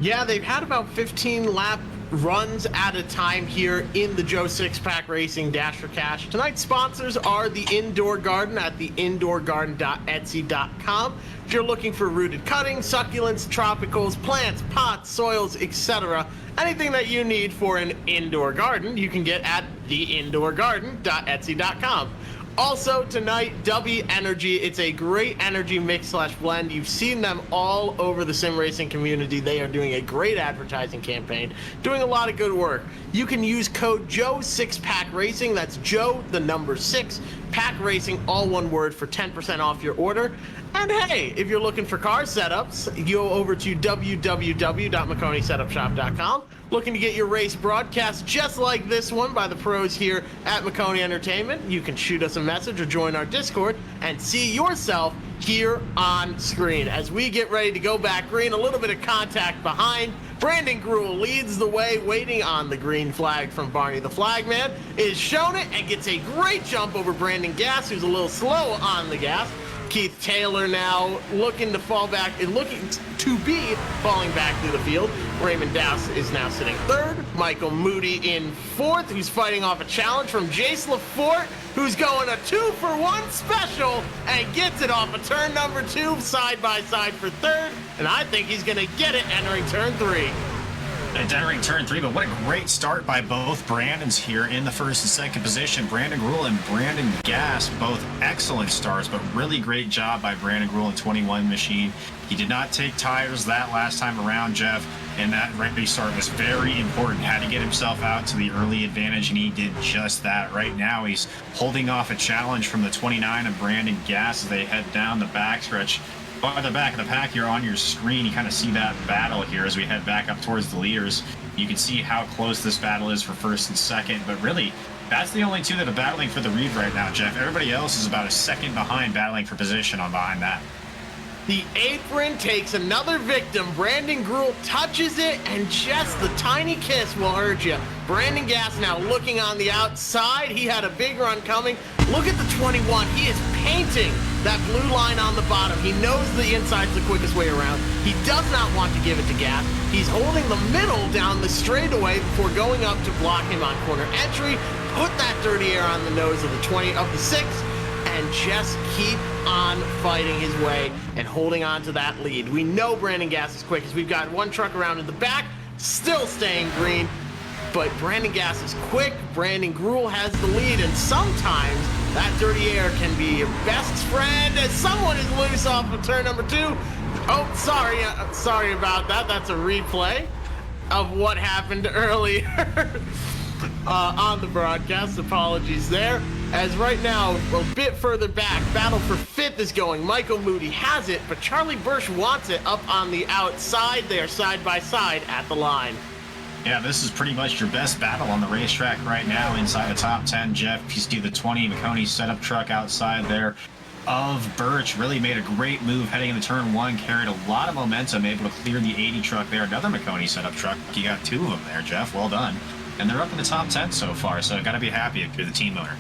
Yeah, they've had about 15 lap runs at a time here in the Joe Six-Pack Racing Dash for Cash. Tonight's sponsors are the Indoor Garden at the indoorgarden.etsy.com. If you're looking for rooted cuttings, succulents, tropicals, plants, pots, soils, etc., anything that you need for an indoor garden, you can get at theindoorgarden.etsy.com. Also tonight, W Energy. It's a great energy mix / blend. You've seen them all over the sim racing community. They are doing a great advertising campaign, doing a lot of good work. You can use code Joe Six-Pack Racing. That's Joe, the number 6, Pack Racing, all one word, for 10% off your order. And hey, if you're looking for car setups, go over to www.MaconiSetupShop.com. Looking to get your race broadcast just like this one by the pros here at Maconi Entertainment, you can shoot us a message or join our Discord and see yourself here on screen. As we get ready to go back green, a little bit of contact behind. Brandon Gruel leads the way, waiting on the green flag from Barney the Flagman, is shown it and gets a great jump over Brandon Gass, who's a little slow on the gas. Keith Taylor now looking to fall back and looking to be falling back through the field. Raymond Dowse is now sitting third. Michael Moody in fourth, who's fighting off a challenge from Jace Lafort, who's going a 2-for-1 special and gets it off of turn number 2 side by side for third. And I think he's going to get it entering turn 3. Entering turn 3, but what a great start by both Brandons here in the first and second position. Brandon Gruel and Brandon Gass, both excellent starts, but really great job by Brandon Gruel in 21 machine. He did not take tires that last time around, Jeff, and that ready start was very important. Had to get himself out to the early advantage, and he did just that. Right now, he's holding off a challenge from the 29 of Brandon Gass as they head down the backstretch. By the back of the pack here on your screen, you kind of see that battle here as we head back up towards the leaders. You can see how close this battle is for first and second, but really, that's the only two that are battling for the lead right now, Jeff. Everybody else is about a second behind, battling for position on behind that. The apron takes another victim. Brandon Gruel touches it, and just the tiny kiss will hurt you. Brandon Gass now looking on the outside. He had a big run coming. Look at the 21. He is painting that blue line on the bottom. He knows the inside's the quickest way around. He does not want to give it to Gass. He's holding the middle down the straightaway before going up to block him on corner entry. Put that dirty air on the nose of the 20 of the 6. And just keep on fighting his way and holding on to that lead. We know Brandon Gass is quick as we've got one truck around in the back, still staying green. But Brandon Gass is quick. Brandon Gruel has the lead, and sometimes that dirty air can be your best friend as someone is loose off of turn number 2. Oh, sorry about that. That's a replay of what happened earlier on the broadcast. Apologies there. As right now, a bit further back, battle for 5th is going. Michael Moody has it, but Charlie Bursch wants it up on the outside. They are side by side at the line. Yeah, this is pretty much your best battle on the racetrack right now inside the top 10, Jeff. You see the 20 Maconi setup truck outside there of Birch. Really made a great move heading into turn 1, carried a lot of momentum, able to clear the 80 truck there. Another Maconi setup truck. You got 2 of them there, Jeff. Well done. And they're up in the top 10 so far, so got to be happy if you're the team owner.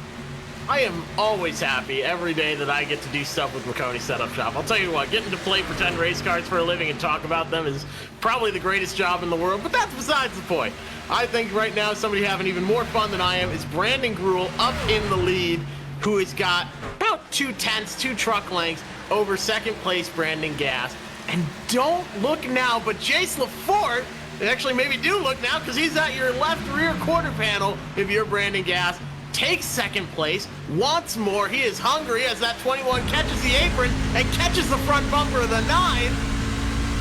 I am always happy every day that I get to do stuff with Maconi Setup Shop. I'll tell you what, getting to play pretend race cars for a living and talk about them is probably the greatest job in the world, but that's besides the point. I think right now somebody having even more fun than I am is Brandon Gruel up in the lead, who has got about 2/10, 2 truck lengths over second place Brandon Gass. And don't look now, but Jace Lafort, actually maybe do look now because he's at your left rear quarter panel if you're Brandon Gass. Takes second place, wants more. He is hungry as that 21 catches the apron and catches the front bumper of the 9.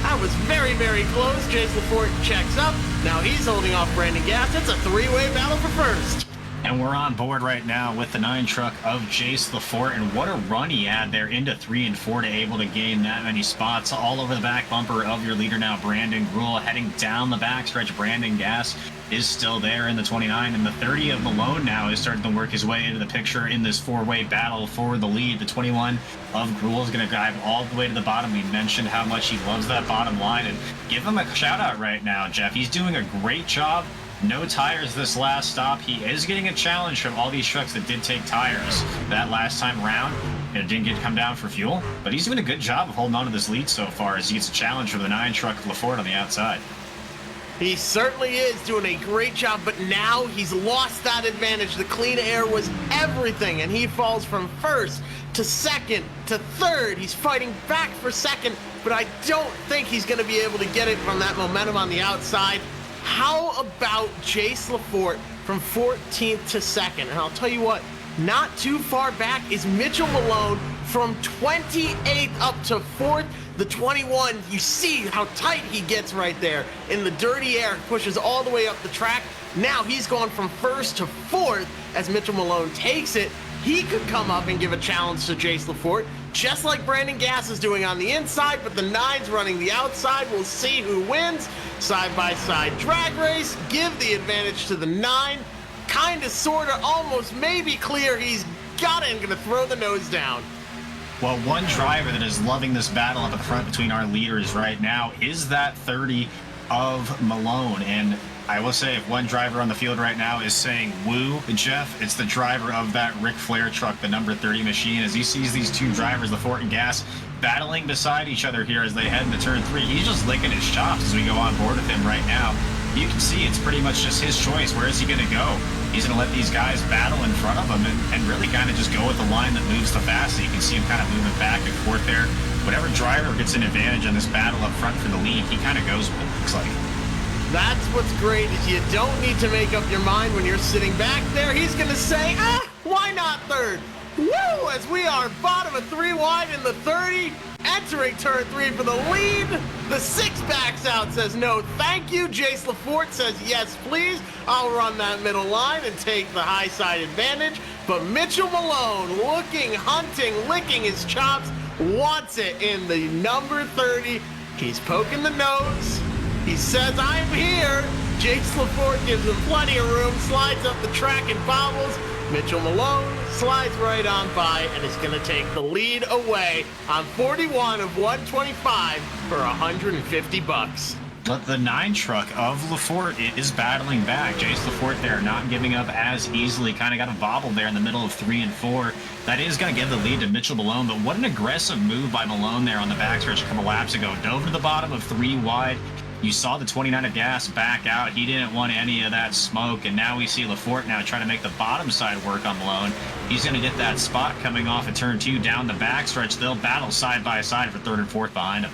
That was very, very close. Jace Lafort checks up. Now he's holding off Brandon Gass. It's a 3-way battle for first. And we're on board right now with the 9 truck of Jace Lafort, and what a run he had there into 3 and 4 to able to gain that many spots all over the back bumper of your leader now, Brandon Gruel. Heading down the backstretch, Brandon Gass is still there in the 29, and the 30 of Malone now is starting to work his way into the picture in this 4-way battle for the lead. The 21 of Gruel is going to drive all the way to the bottom. We mentioned how much he loves that bottom line, and give him a shout out right now, Jeff. He's doing a great job. No tires this last stop. He is getting a challenge from all these trucks that did take tires that last time around. It didn't get to come down for fuel, but he's doing a good job of holding on to this lead so far as he gets a challenge from the 9 truck LaForte on the outside. He certainly is doing a great job, but now he's lost that advantage. The clean air was everything, and he falls from first to second to third. He's fighting back for second, but I don't think he's going to be able to get it from that momentum on the outside. How about Jace LaForte from 14th to second? And I'll tell you what, not too far back is Mitchell Malone from 28th up to 4th. The 21, you see how tight he gets right there in the dirty air, pushes all the way up the track. Now he's gone from 1st to 4th as Mitchell Malone takes it. He could come up and give a challenge to Jace LaForte, just like Brandon Gass is doing on the inside, but the 9's running the outside. We'll see who wins. Side-by-side drag race, give the advantage to the 9. Kinda, sorta, almost, maybe clear. He's got it and gonna throw the nose down. Well, one driver that is loving this battle up at the front between our leaders right now is that 30 of Malone. And I will say, if one driver on the field right now is saying woo, Jeff, it's the driver of that Ric Flair truck, the number 30 machine, as he sees these two drivers, LaForte and Gass, battling beside each other here as they head into turn 3. He's just licking his chops as we go on board with him right now. You can see it's pretty much just his choice. Where is he going to go? He's going to let these guys battle in front of him and really kind of just go with the line that moves the fastest. You can see him kind of moving back and forth there. Whatever driver gets an advantage on this battle up front for the lead, he kind of goes with it, looks like. That's what's great, is you don't need to make up your mind when you're sitting back there. He's going to say, why not third? Woo! As we are bottom of 3 wide in the 30, entering turn 3 for the lead. The 6 backs out, says no thank you. Jace LaForte says yes please. I'll run that middle line and take the high side advantage. But Mitchell Malone, looking, hunting, licking his chops, wants it in the number 30. He's poking the nose. He says, I'm here. Jace LaForte gives him plenty of room, slides up the track and bobbles. Mitchell Malone slides right on by and is going to take the lead away on 41 of 125 for $150. But the 9 truck of LaForte is battling back. Jace LaForte there not giving up as easily. Kind of got a bobble there in the middle of 3 and 4. That is going to give the lead to Mitchell Malone. But what an aggressive move by Malone there on the backstretch a couple laps ago. Dove to the bottom of 3 wide. You saw the 29 of Gas back out. He didn't want any of that smoke, and now we see LaForte now trying to make the bottom side work on Malone. He's going to get that spot coming off of turn 2 down the backstretch. They'll battle side by side for 3rd and 4th behind him.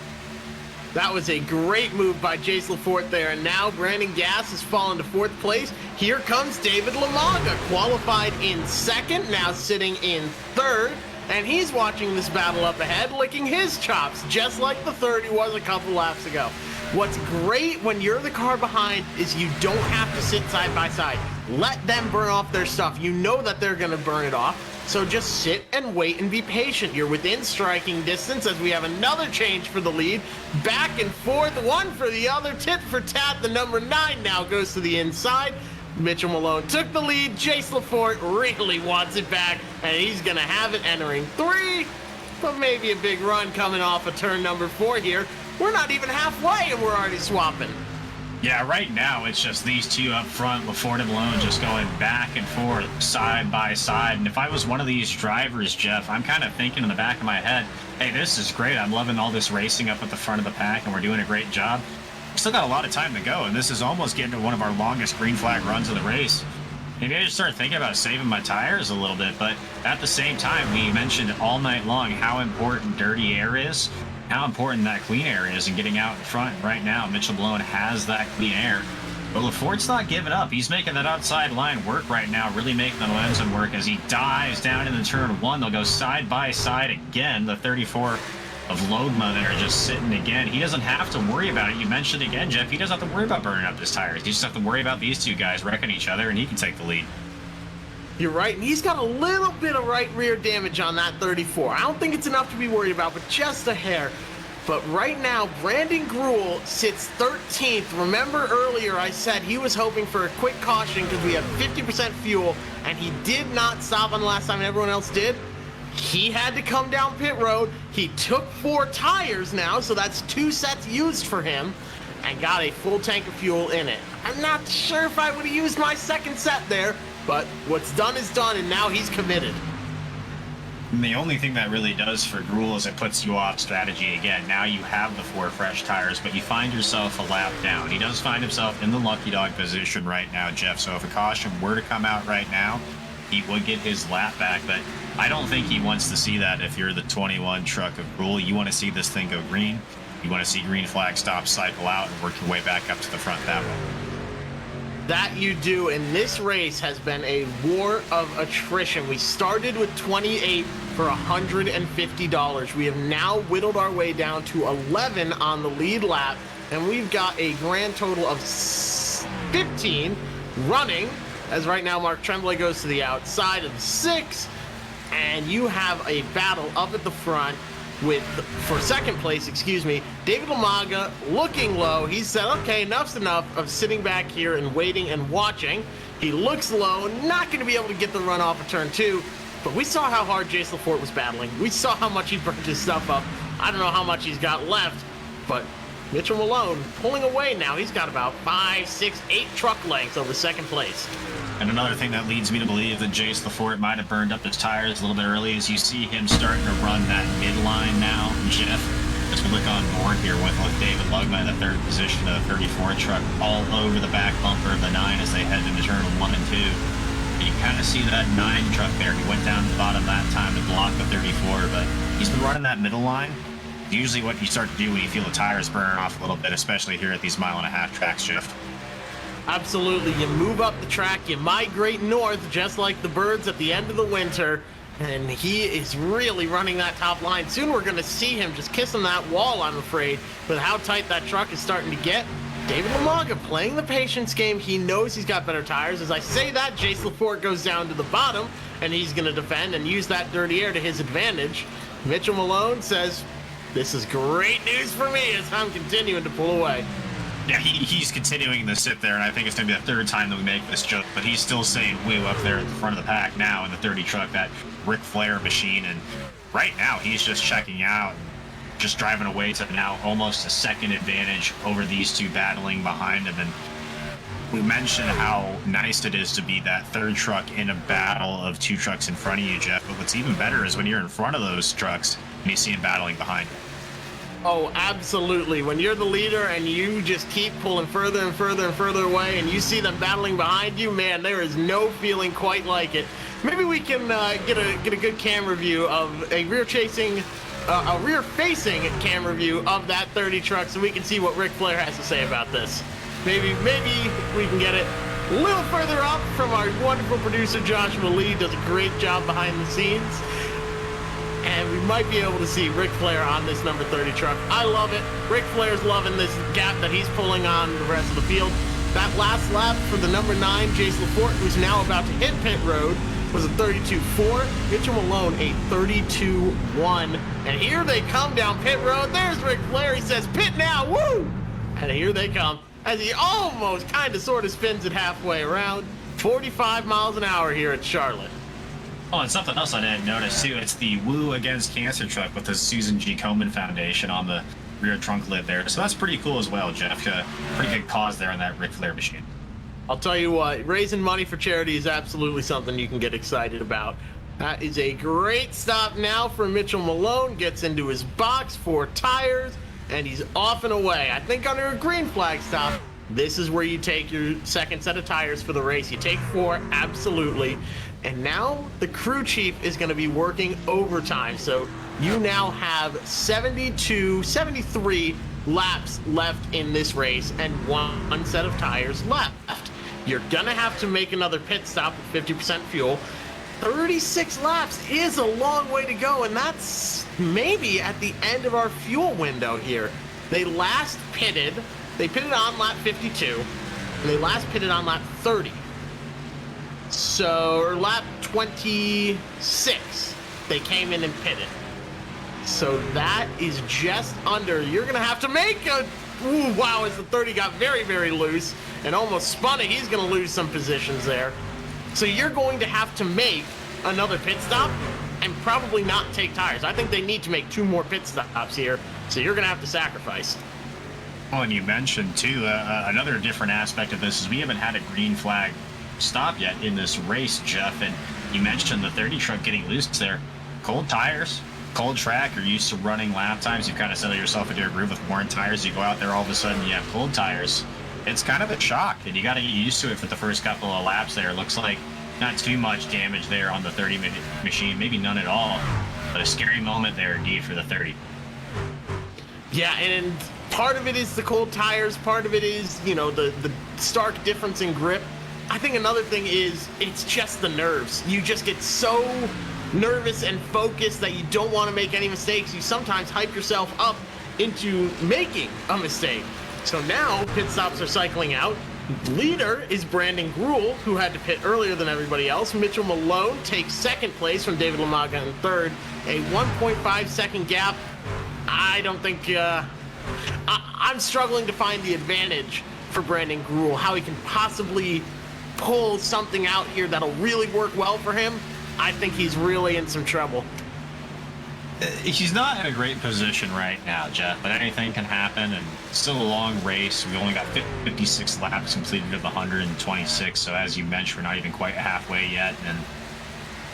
That was a great move by Jace LaForte there, and now Brandon Gass has fallen to 4th place. Here comes David Lamaga, qualified in 2nd, now sitting in 3rd. And he's watching this battle up ahead, licking his chops, just like the 30 was a couple laps ago. What's great when you're the car behind is you don't have to sit side by side. Let them burn off their stuff. You know that they're going to burn it off. So just sit and wait and be patient. You're within striking distance as we have another change for the lead. Back and forth, one for the other, tit for tat. The number 9 now goes to the inside. Mitchell Malone took the lead. Jace LaForte really wants it back, and he's going to have it entering 3. But maybe a big run coming off of turn number 4 here. We're not even halfway, and we're already swapping. Yeah, right now it's just these two up front, LaForte and Malone, just going back and forth, side by side. And if I was one of these drivers, Jeff, I'm kind of thinking in the back of my head, hey, this is great. I'm loving all this racing up at the front of the pack, and we're doing a great job. Still got a lot of time to go, and this is almost getting to one of our longest green flag runs of the race. Maybe I just started thinking about saving my tires a little bit, but at the same time, we mentioned all night long how important dirty air is, how important that clean air is, and getting out in front. Right now, Mitchell Malone has that clean air. But LaForte's not giving up. He's making that outside line work right now, really making the momentum work as he dives down into turn 1. They'll go side by side again. The 34 of Logma there just sitting again. He doesn't have to worry about it. You mentioned again, Jeff, he doesn't have to worry about burning up his tires. He just have to worry about these two guys wrecking each other, and he can take the lead. You're right, and he's got a little bit of right rear damage on that 34. I don't think it's enough to be worried about, but just a hair. But right now, Brandon Gruel sits 13th. Remember earlier I said he was hoping for a quick caution because we have 50% fuel, and he did not stop on the last time, and everyone else did. He had to come down pit road. He took 4 tires now, so that's 2 sets used for him, and got a full tank of fuel in it. I'm not sure if I would have used my second set there, but what's done is done, and now he's committed. And the only thing that really does for Gruel is it puts you off strategy again. Now you have the 4 fresh tires, but you find yourself a lap down. He does find himself in the lucky dog position right now, Jeff. So if a caution were to come out right now, he would get his lap back. But I don't think he wants to see that if you're the 21 truck of Gruel. You want to see this thing go green. You want to see green flag stop, cycle out, and work your way back up to the front that way. That you do, and this race has been a war of attrition. We started with 28 for $150. We have now whittled our way down to 11 on the lead lap, and we've got a grand total of 15 running, as right now Mark Tremblay goes to the outside of 6, and you have a battle up at the front with, for second place, David Lamaga looking low. He said, okay, enough's enough of sitting back here and waiting and watching. He looks low, not going to be able to get the run off of turn 2, but we saw how hard Jace Lafort was battling. We saw how much he burned his stuff up. I don't know how much he's got left, but Mitchell Malone pulling away now. He's got about 5, 6, 8 truck lengths over second place. And another thing that leads me to believe that Jace Lafort might have burned up his tires a little bit early is you see him starting to run that midline now, Jeff. Let's look on board here with David Lugma in the 3rd position of the 34 truck all over the back bumper of the 9 as they head into turn 1 and 2. And you kind of see that 9 truck there. He went down to the bottom that time to block the 34, but he's been running that middle line. Usually what you start to do when you feel the tires burn off a little bit, especially here at these 1.5 mile tracks, Jeff. Absolutely. You move up the track, you migrate north, just like the birds at the end of the winter, and he is really running that top line. Soon we're going to see him just kissing that wall, I'm afraid, with how tight that truck is starting to get. David Lamaga playing the patience game. He knows he's got better tires. As I say that, Jace Lafort goes down to the bottom, and he's going to defend and use that dirty air to his advantage. Mitchell Malone says, this is great news for me as I'm continuing to pull away. Yeah, he's continuing to sit there, and I think it's going to be the 3rd time that we make this joke, but he's still saying woo up there at the front of the pack now in the 30 truck, that Ric Flair machine, and right now he's just checking out, just driving away to now almost a second advantage over these 2 battling behind him. And we mentioned how nice it is to be that 3rd truck in a battle of 2 trucks in front of you, Jeff, but what's even better is when you're in front of those trucks and you see them battling behind you. Oh, absolutely. When you're the leader and you just keep pulling further and further and further away and you see them battling behind you, man, there is no feeling quite like it. Maybe we can get a good camera view of a rear-facing camera view of that 30 truck so we can see what Ric Flair has to say about this. Maybe we can get it a little further up from our wonderful producer, Joshua Lee, does a great job behind the scenes. And we might be able to see Ric Flair on this number 30 truck. I love it. Ric Flair's loving this gap that he's pulling on the rest of the field. That last lap for the number 9, Jace Lafort, who's now about to hit pit road, was a 32.4. Mitchell Malone, a 32.1. And here they come down pit road. There's Ric Flair. He says, pit now, woo! And here they come, as he almost kind of sort of spins it halfway around. 45 miles an hour here at Charlotte. Oh, and something else I didn't notice, too. It's the Woo Against Cancer truck with the Susan G. Komen Foundation on the rear trunk lid there. So that's pretty cool as well, Jeff. Pretty good cause there on that Ric Flair machine. I'll tell you what, raising money for charity is absolutely something you can get excited about. That is a great stop now for Mitchell Malone. Gets into his box, 4 tires, and he's off and away. I think under a green flag stop, this is where you take your second set of tires for the race. You take 4, absolutely. And now the crew chief is going to be working overtime. So you now have 73 laps left in this race and 1 set of tires left. You're going to have to make another pit stop with 50% fuel. 36 laps is a long way to go, and that's maybe at the end of our fuel window here. They pitted on lap 52, and they last pitted on lap 30. So, or lap 26, they came in and pitted. So that is just under. You're going to have to make a... Ooh, wow, as the 30 got very, very loose and almost spun it, he's going to lose some positions there. So you're going to have to make another pit stop and probably not take tires. I think they need to make 2 more pit stops here, so you're going to have to sacrifice. Oh, and you mentioned, too, another different aspect of this is we haven't had a green flag stop yet in this race, Jeff, and you mentioned the 30 truck getting loose there. cold tires, cold track, you're used to running lap times, you kind of settle yourself into a groove with worn tires, you go out there, all of a sudden you have cold tires. It's kind of a shock, and you got to get used to it for the first couple of laps there. It looks like not too much damage there on the 30-minute machine, maybe none at all, but a scary moment there indeed for the 30. Yeah, and part of it is the cold tires, part of it is, the stark difference in grip. I think another thing is it's just the nerves. You just get so nervous and focused that you don't want to make any mistakes. You sometimes hype yourself up into making a mistake. So now pit stops are cycling out. Leader is Brandon Gruhl, who had to pit earlier than everybody else. Mitchell Malone takes second place from David Lamaga in third. A 1.5 second gap. I don't think... I'm struggling to find the advantage for Brandon Gruhl, how he can possibly pull something out here that'll really work well for him. I think he's really in some trouble. He's not in a great position right now, Jeff, but anything can happen, and it's still a long race. We only got 56 laps completed of 126, so as you mentioned, we're not even quite halfway yet. And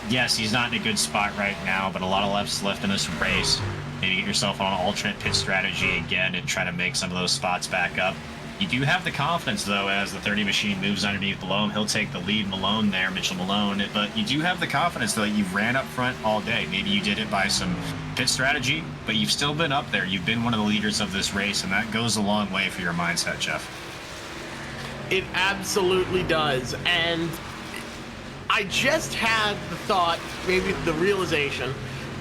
yes, he's not in a good spot right now, but a lot of laps left in this race. Maybe get yourself on an alternate pit strategy again and try to make some of those spots back up. You do have the confidence, though, as the 30 machine moves underneath below him. He'll take the lead, Malone there, Mitchell Malone. But you do have the confidence, though, that you've ran up front all day. Maybe you did it by some pit strategy, but you've still been up there. You've been one of the leaders of this race, and that goes a long way for your mindset, Jeff. It absolutely does. And I just had the thought, maybe the realization,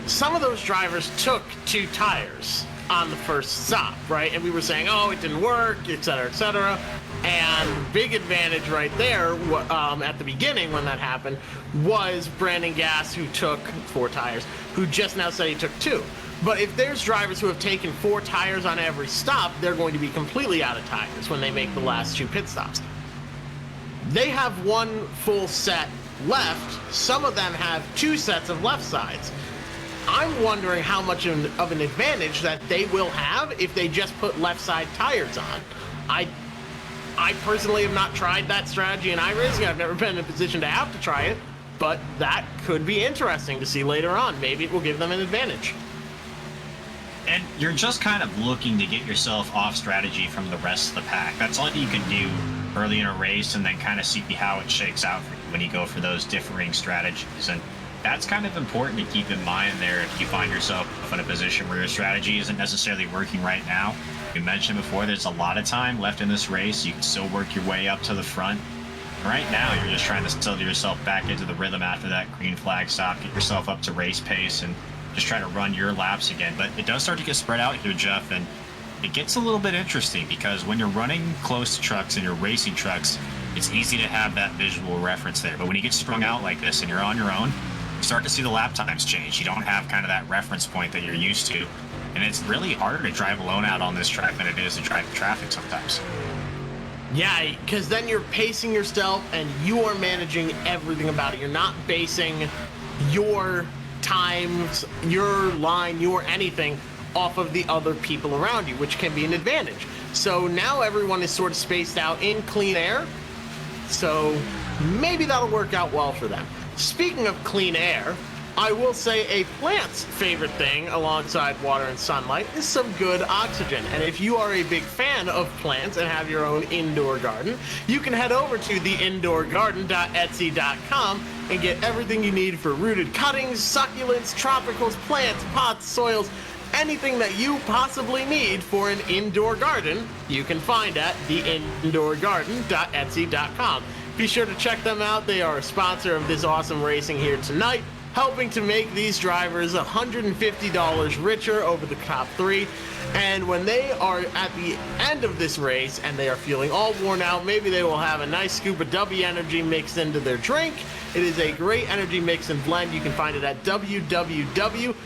some of those drivers took 2 tires on the first stop, right? And we were saying, oh, it didn't work, et cetera, et cetera. And big advantage right there at the beginning when that happened was Brandon Gass, who took 4 tires, who just now said he took 2. But if there's drivers who have taken 4 tires on every stop, they're going to be completely out of tires when they make the last 2 pit stops. They have 1 full set left. Some of them have 2 sets of left sides. I'm wondering how much of an advantage that they will have if they just put left side tires on. I personally have not tried that strategy in iRacing. I've never been in a position to have to try it, but that could be interesting to see later on. Maybe it will give them an advantage. And you're just kind of looking to get yourself off strategy from the rest of the pack. That's all you can do early in a race, and then kind of see how it shakes out for you when you go for those differing strategies. And that's kind of important to keep in mind there if you find yourself in a position where your strategy isn't necessarily working right now. You mentioned before, there's a lot of time left in this race. You can still work your way up to the front. Right now, you're just trying to settle yourself back into the rhythm after that green flag stop, get yourself up to race pace, and just try to run your laps again. But it does start to get spread out here, Jeff, and it gets a little bit interesting because when you're running close to trucks and you're racing trucks, it's easy to have that visual reference there. But when you get sprung out like this and you're on your own, you start to see the lap times change. You don't have kind of that reference point that you're used to. And it's really harder to drive alone out on this track than it is to drive in traffic sometimes. Yeah, because then you're pacing yourself and you are managing everything about it. You're not basing your times, your line, your anything off of the other people around you, which can be an advantage. So now everyone is sort of spaced out in clean air. So maybe that'll work out well for them. Speaking of clean air, I will say a plant's favorite thing alongside water and sunlight is some good oxygen. And if you are a big fan of plants and have your own indoor garden, you can head over to theindoorgarden.etsy.com and get everything you need for rooted cuttings, succulents, tropicals, plants, pots, soils, anything that you possibly need for an indoor garden, you can find at theindoorgarden.etsy.com. Be sure to check them out. They are a sponsor of this awesome racing here tonight, helping to make these drivers $150 richer over the top 3. And when they are at the end of this race and they are feeling all worn out, maybe they will have a nice scoop of W Energy mixed into their drink. It is a great energy mix and blend. You can find it at www.w.gg.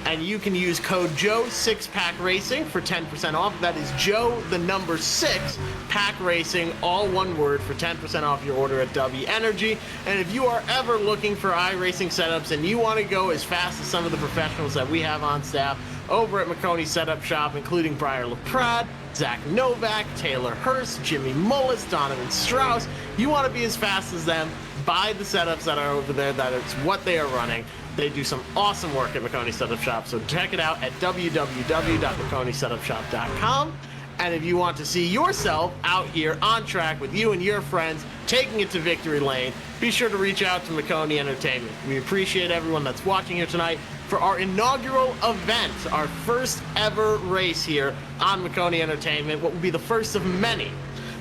And you can use code Joe6PackRacing for 10% off. That is Joe, the number 6, Pack Racing, all one word, for 10% off your order at W Energy. And if you are ever looking for iRacing setups and you want to go as fast as some of the professionals that we have on staff over at Maconi Setup Shop, including Briar LaPrade, Zach Novak, Taylor Hurst, Jimmy Mullis, Donovan Strauss, you want to be as fast as them, by the setups that are over there, that it's what they are running. They do some awesome work at Maconi Setup Shop, so check it out at www.maconisetupshop.com. And if you want to see yourself out here on track with you and your friends, taking it to victory lane, be sure to reach out to Maconi Entertainment. We appreciate everyone that's watching here tonight for our inaugural event, our first ever race here on Maconi Entertainment, what will be the first of many.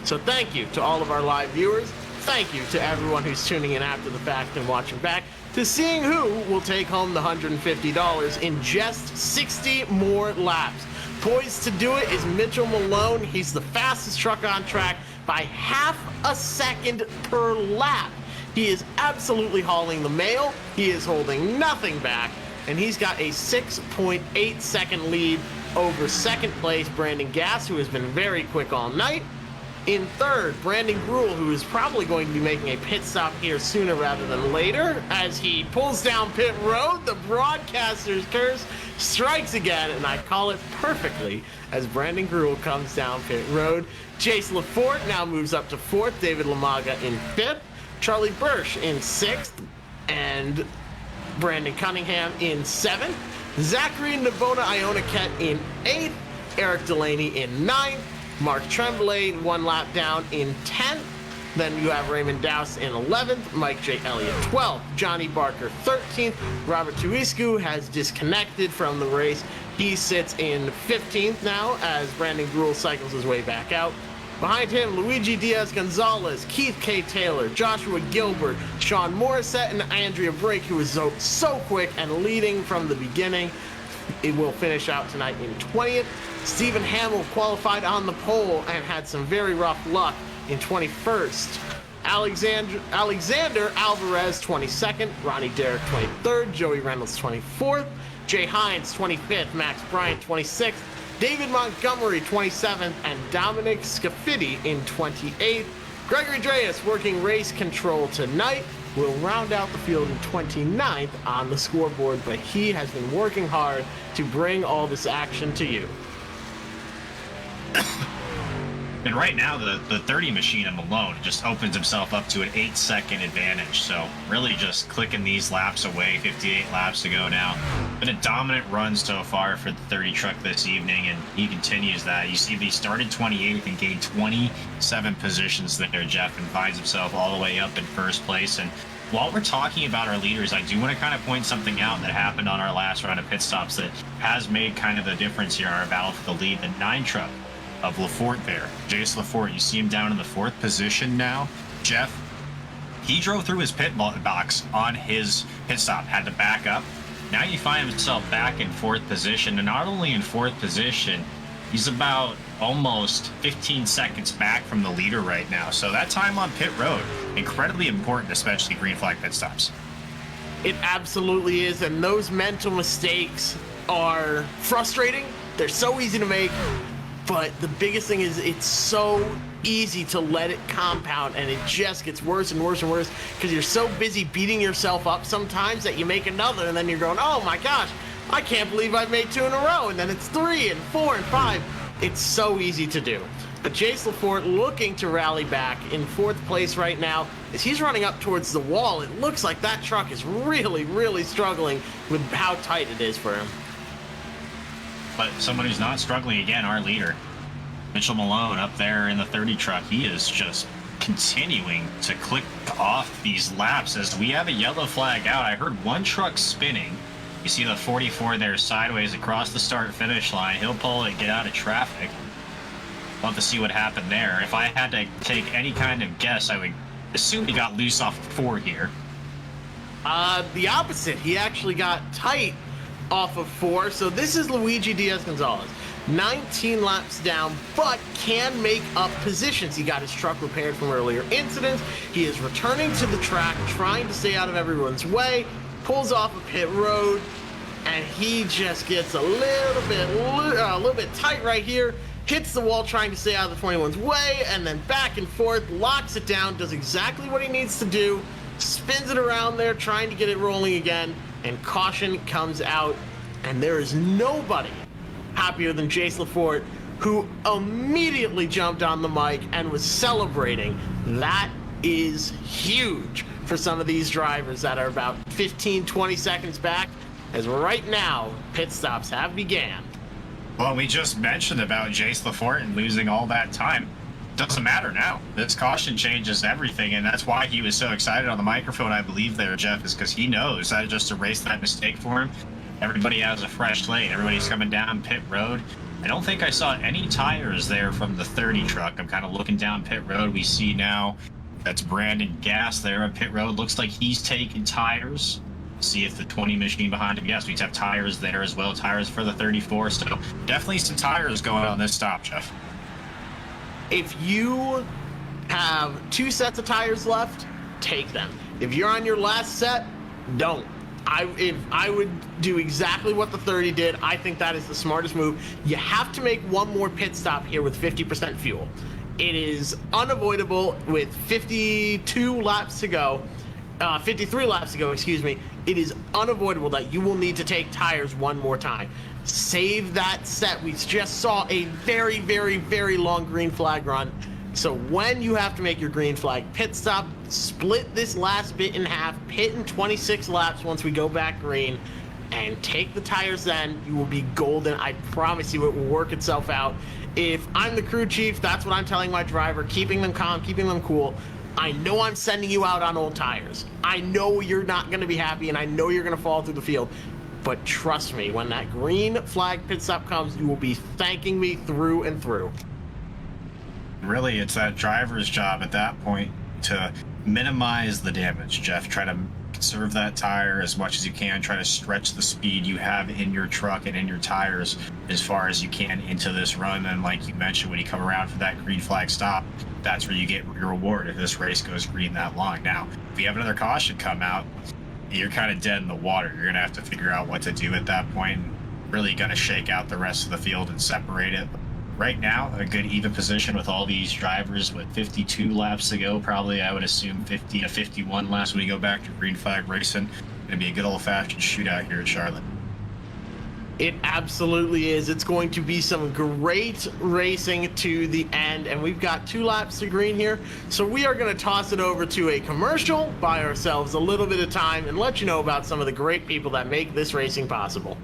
So thank you to all of our live viewers. Thank you to everyone who's tuning in after the fact and watching back, to seeing who will take home the $150 in just 60 more laps. Poised to do it is Mitchell Malone. He's the fastest truck on track by half a second per lap. He is absolutely hauling the mail. He is holding nothing back, and he's got a 6.8 second lead over second place Brandon Gass, who has been very quick all night. In third, Brandon Gruhl, who is probably going to be making a pit stop here sooner rather than later. As he pulls down pit road, the broadcaster's curse strikes again, and I call it perfectly as Brandon Gruhl comes down pit road. Chase Lafort now moves up to fourth, David Lamaga in fifth, Charlie Bursch in sixth, and Brandon Cunningham in seventh, Zachary Nabona Ionaket in eighth, Eric Delaney in ninth, Mark Tremblay 1 lap down in 10th. Then you have Raymond Dowse in 11th, Mike J. Elliott 12th, Johnny Barker 13th. Robert Tuiscu has disconnected from the race. He sits in 15th now as Brandon Gruhl cycles his way back out. Behind him, Luigi Diaz-Gonzalez, Keith K. Taylor, Joshua Gilbert, Sean Morissette, and Andrea Brake, who is so quick and leading from the beginning. It will finish out tonight in 20th. Stephen Hamill qualified on the pole and had some very rough luck in 21st. Alexander Alvarez 22nd, Ronnie Derrick 23rd, Joey Reynolds 24th, Jay Hines 25th, Max Bryant 26th, David Montgomery 27th, and Dominic Scafidi in 28th. Gregory Dreas working race control tonight will round out the field in 29th on the scoreboard, but he has been working hard to bring all this action to you. And right now, the 30 machine in Malone just opens himself up to an 8-second advantage. So really just clicking these laps away, 58 laps to go now. Been a dominant run so far for the 30 truck this evening, and he continues that. You see he started 28th and gained 27 positions there, Jeff, and finds himself all the way up in first place. And while we're talking about our leaders, I do want to kind of point something out that happened on our last round of pit stops that has made kind of the difference here in our battle for the lead. The 9 truck of Lafort there. Jace Lafort, you see him down in the 4th position now. Jeff, he drove through his pit box on his pit stop, had to back up. Now you find himself back in 4th position, and not only in 4th position, he's about almost 15 seconds back from the leader right now. So that time on pit road, incredibly important, especially green flag pit stops. It absolutely is, and those mental mistakes are frustrating. They're so easy to make. But the biggest thing is it's so easy to let it compound, and it just gets worse and worse and worse because you're so busy beating yourself up sometimes that you make another, and then you're going, oh my gosh, I can't believe I made 2 in a row, and then it's 3 and 4 and 5. It's so easy to do. But Jace Lafort looking to rally back in 4th place right now as he's running up towards the wall. It looks like that truck is really, really struggling with how tight it is for him. But someone who's not struggling, again, our leader, Mitchell Malone, up there in the 30 truck, he is just continuing to click off these laps as we have a yellow flag out. I heard one truck spinning. You see the 44 there sideways across the start-finish line. He'll pull it, get out of traffic. Love to see what happened there. If I had to take any kind of guess, I would assume he got loose off 4 here. The opposite. He actually got tight off of 4. So this is Luigi Diaz-Gonzalez. 19 laps down, but can make up positions. He got his truck repaired from earlier incidents. He is returning to the track, trying to stay out of everyone's way, pulls off a pit road, and he just gets a little bit tight right here, hits the wall trying to stay out of the 21's way, and then back and forth, locks it down, does exactly what he needs to do, spins it around there, trying to get it rolling again, and caution comes out, and there is nobody happier than Jace Lafort, who immediately jumped on the mic and was celebrating. That is huge for some of these drivers that are about 15, 20 seconds back, as right now, pit stops have began. Well, we just mentioned about Jace Lafortin losing all that time. Doesn't matter now. This caution changes everything, and that's why he was so excited on the microphone, I believe, there, Jeff, is because he knows that just erased that mistake for him. Everybody has a fresh slate. Everybody's coming down pit road. I don't think I saw any tires there from the 30 truck. I'm kind of looking down pit road. We see now that's Brandon Gass there at pit road. Looks like he's taking tires. See if the 20 machine behind him. Yes, we have tires there as well. Tires for the 34. So definitely some tires going on this stop, Jeff. If you have 2 sets of tires left, take them. If you're on your last set, don't. I would do exactly what the 30 did. I think that is the smartest move. You have to make one more pit stop here with 50% fuel. It is unavoidable with 52 laps to go. 53 laps to go, excuse me. It is unavoidable that you will need to take tires one more time. Save that set. We just saw a very, very, very long green flag run. So when you have to make your green flag pit stop, split this last bit in half, pit in 26 laps once we go back green, and take the tires then. You will be golden. I promise you it will work itself out. If I'm the crew chief, that's what I'm telling my driver, keeping them calm, keeping them cool. I know I'm sending you out on old tires. I know you're not going to be happy, and I know you're going to fall through the field. But trust me, when that green flag pit stop comes, you will be thanking me through and through. Really, it's that driver's job at that point to minimize the damage, Jeff. Try to conserve that tire as much as you can. Try to stretch the speed you have in your truck and in your tires as far as you can into this run. And like you mentioned, when you come around for that green flag stop, that's where you get your reward if this race goes green that long. Now, if you have another caution come out, you're kind of dead in the water. You're going to have to figure out what to do at that point. Really going to shake out the rest of the field and separate it. Right now, a good even position with all these drivers with 52 laps to go. Probably, I would assume 50 to 51 laps when we go back to green flag racing. Going to be a good old-fashioned shootout here at Charlotte. It absolutely is. It's going to be some great racing to the end, and we've got 2 laps to green here. So we are going to toss it over to a commercial, buy ourselves a little bit of time, and let you know about some of the great people that make this racing possible.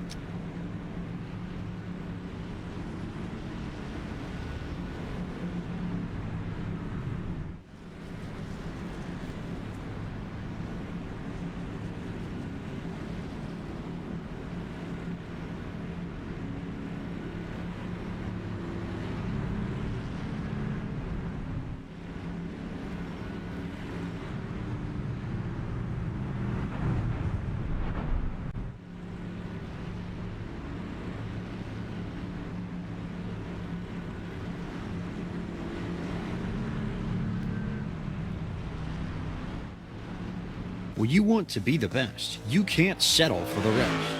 When you want to be the best, you can't settle for the rest.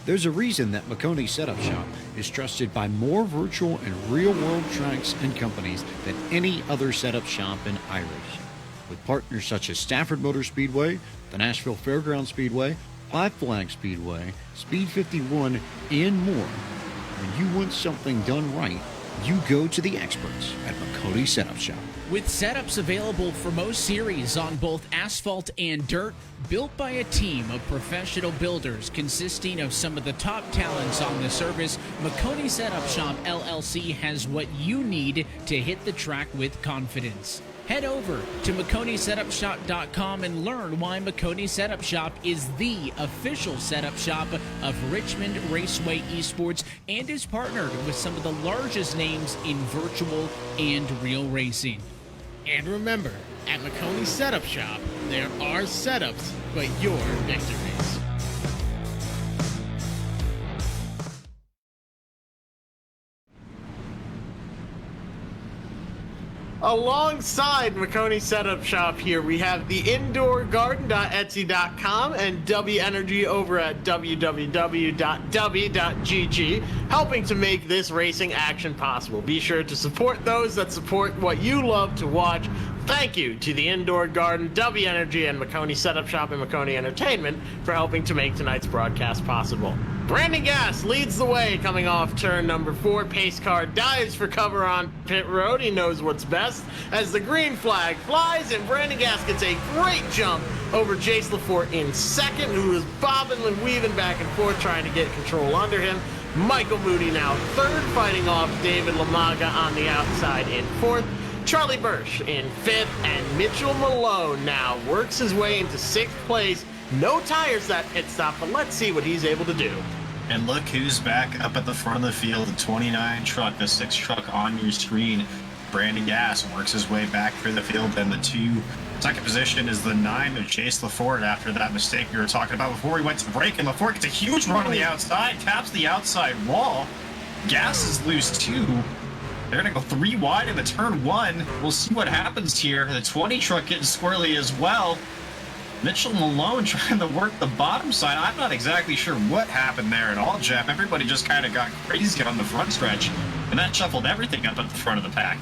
There's a reason that Maconi Setup Shop is trusted by more virtual and real-world tracks and companies than any other setup shop in iRacing. With partners such as Stafford Motor Speedway, the Nashville Fairgrounds Speedway, Five Flags Speedway, Speed 51, and more. When you want something done right, you go to the experts at Maconi Setup Shop. With setups available for most series on both asphalt and dirt, built by a team of professional builders consisting of some of the top talents on the service, Maconi Setup Shop LLC has what you need to hit the track with confidence. Head over to MaconiSetupShop.com and learn why Maconi Setup Shop is the official setup shop of Richmond Raceway Esports and is partnered with some of the largest names in virtual and real racing. And remember, at Maconi Setup Shop, there are setups, but your victories. Alongside Maconi Setup Shop here, we have the indoorgarden.etsy.com and W Energy over at www.w.gg, helping to make this racing action possible. Be sure to support those that support what you love to watch. Thank you to the Indoor Garden, W Energy, and Maconi Setup Shop and Maconi Entertainment for helping to make tonight's broadcast possible. Brandon Gass leads the way coming off turn number 4. Pace car dives for cover on pit road. He knows what's best as the green flag flies, and Brandon Gass gets a great jump over Jace Lafort in second, who is bobbing and weaving back and forth trying to get control under him. Michael Moody now third, fighting off David Lamaga on the outside in fourth. Charlie Birch in fifth, and Mitchell Malone now works his way into sixth place. No tires that pit stop, but let's see what he's able to do. And look who's back up at the front of the field, the 29 truck, the 6 truck on your screen. Brandon Gass works his way back through the field, and the second position is the 9 of Jace Lafort after that mistake we were talking about before we went to break, and Lafort gets a huge run on the outside, taps the outside wall. Gass is loose too. They're going to go 3 wide in the turn 1. We'll see what happens here. The 20 truck getting squirrely as well. Mitchell Malone trying to work the bottom side. I'm not exactly sure what happened there at all, Jeff. Everybody just kind of got crazy on the front stretch, and that shuffled everything up at the front of the pack.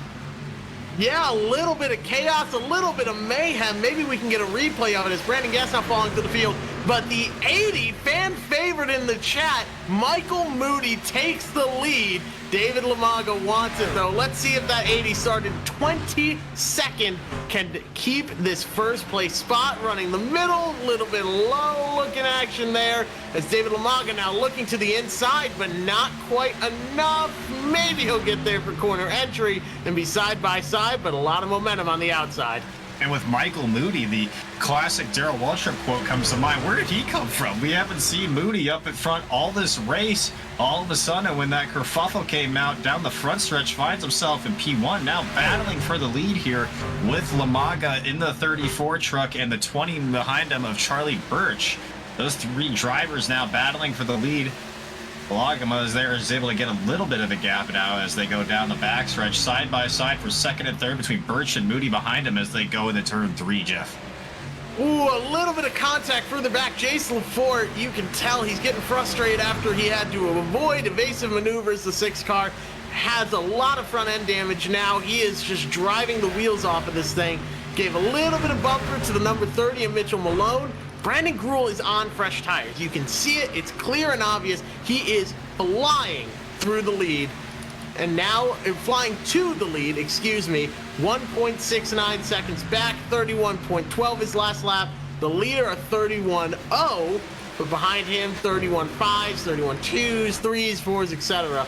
Yeah, a little bit of chaos, a little bit of mayhem. Maybe we can get a replay of it as Brandon Gass now falling to the field. But the 80 fan favorite in the chat, Michael Moody, takes the lead. David Lamaga wants it, though. Let's see if that 80 started 22nd can keep this first place spot running the middle. A little bit low looking action there as David Lamaga now looking to the inside, but not quite enough. Maybe he'll get there for corner entry and be side by side, but a lot of momentum on the outside. And with Michael Moody, the classic Darrell Waltrip quote comes to mind. Where did he come from? We haven't seen Moody up in front all this race. All of a sudden, when that kerfuffle came out down the front stretch, finds himself in P1, now battling for the lead here with Lamaga in the 34 truck and the 20 behind him of Charlie Birch. Those 3 drivers now battling for the lead. Lagama is able to get a little bit of a gap now as they go down the backstretch side by side for second and third between Birch and Moody behind him as they go into turn 3, Jeff. Ooh, a little bit of contact further back. Jace Lafort, you can tell he's getting frustrated after he had to avoid evasive maneuvers. The 6 car has a lot of front end damage now. He is just driving the wheels off of this thing. Gave a little bit of bumper to the number 30 of Mitchell Malone. Brandon Gruel is on fresh tires. You can see it. It's clear and obvious. He is flying through the lead. And now, flying to the lead, 1.69 seconds back, 31.12 his last lap. The leader of 31.0, but behind him, 31.5s, 31.2s, 3s, 4s, etc.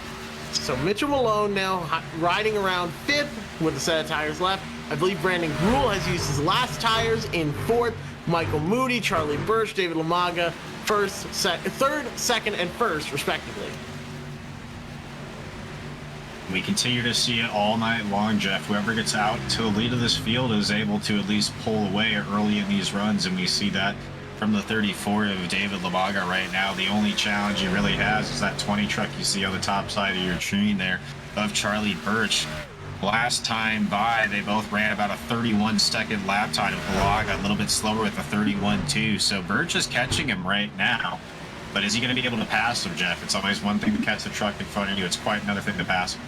So Mitchell Malone now riding around 5th with a set of tires left. I believe Brandon Gruel has used his last tires in 4th. Michael Moody, Charlie Birch, David Lamaga, third, second, and first, respectively. We continue to see it all night long, Jeff. Whoever gets out to the lead of this field is able to at least pull away early in these runs, and we see that from the 34 of David Lamaga right now. The only challenge he really has is that 20 truck you see on the top side of your screen there of Charlie Birch. Last time by, they both ran about a 31-second lap time. Lamaga a little bit slower with a 31.2. So Birch is catching him right now. But is he going to be able to pass him, Jeff? It's always one thing to catch the truck in front of you. It's quite another thing to pass him.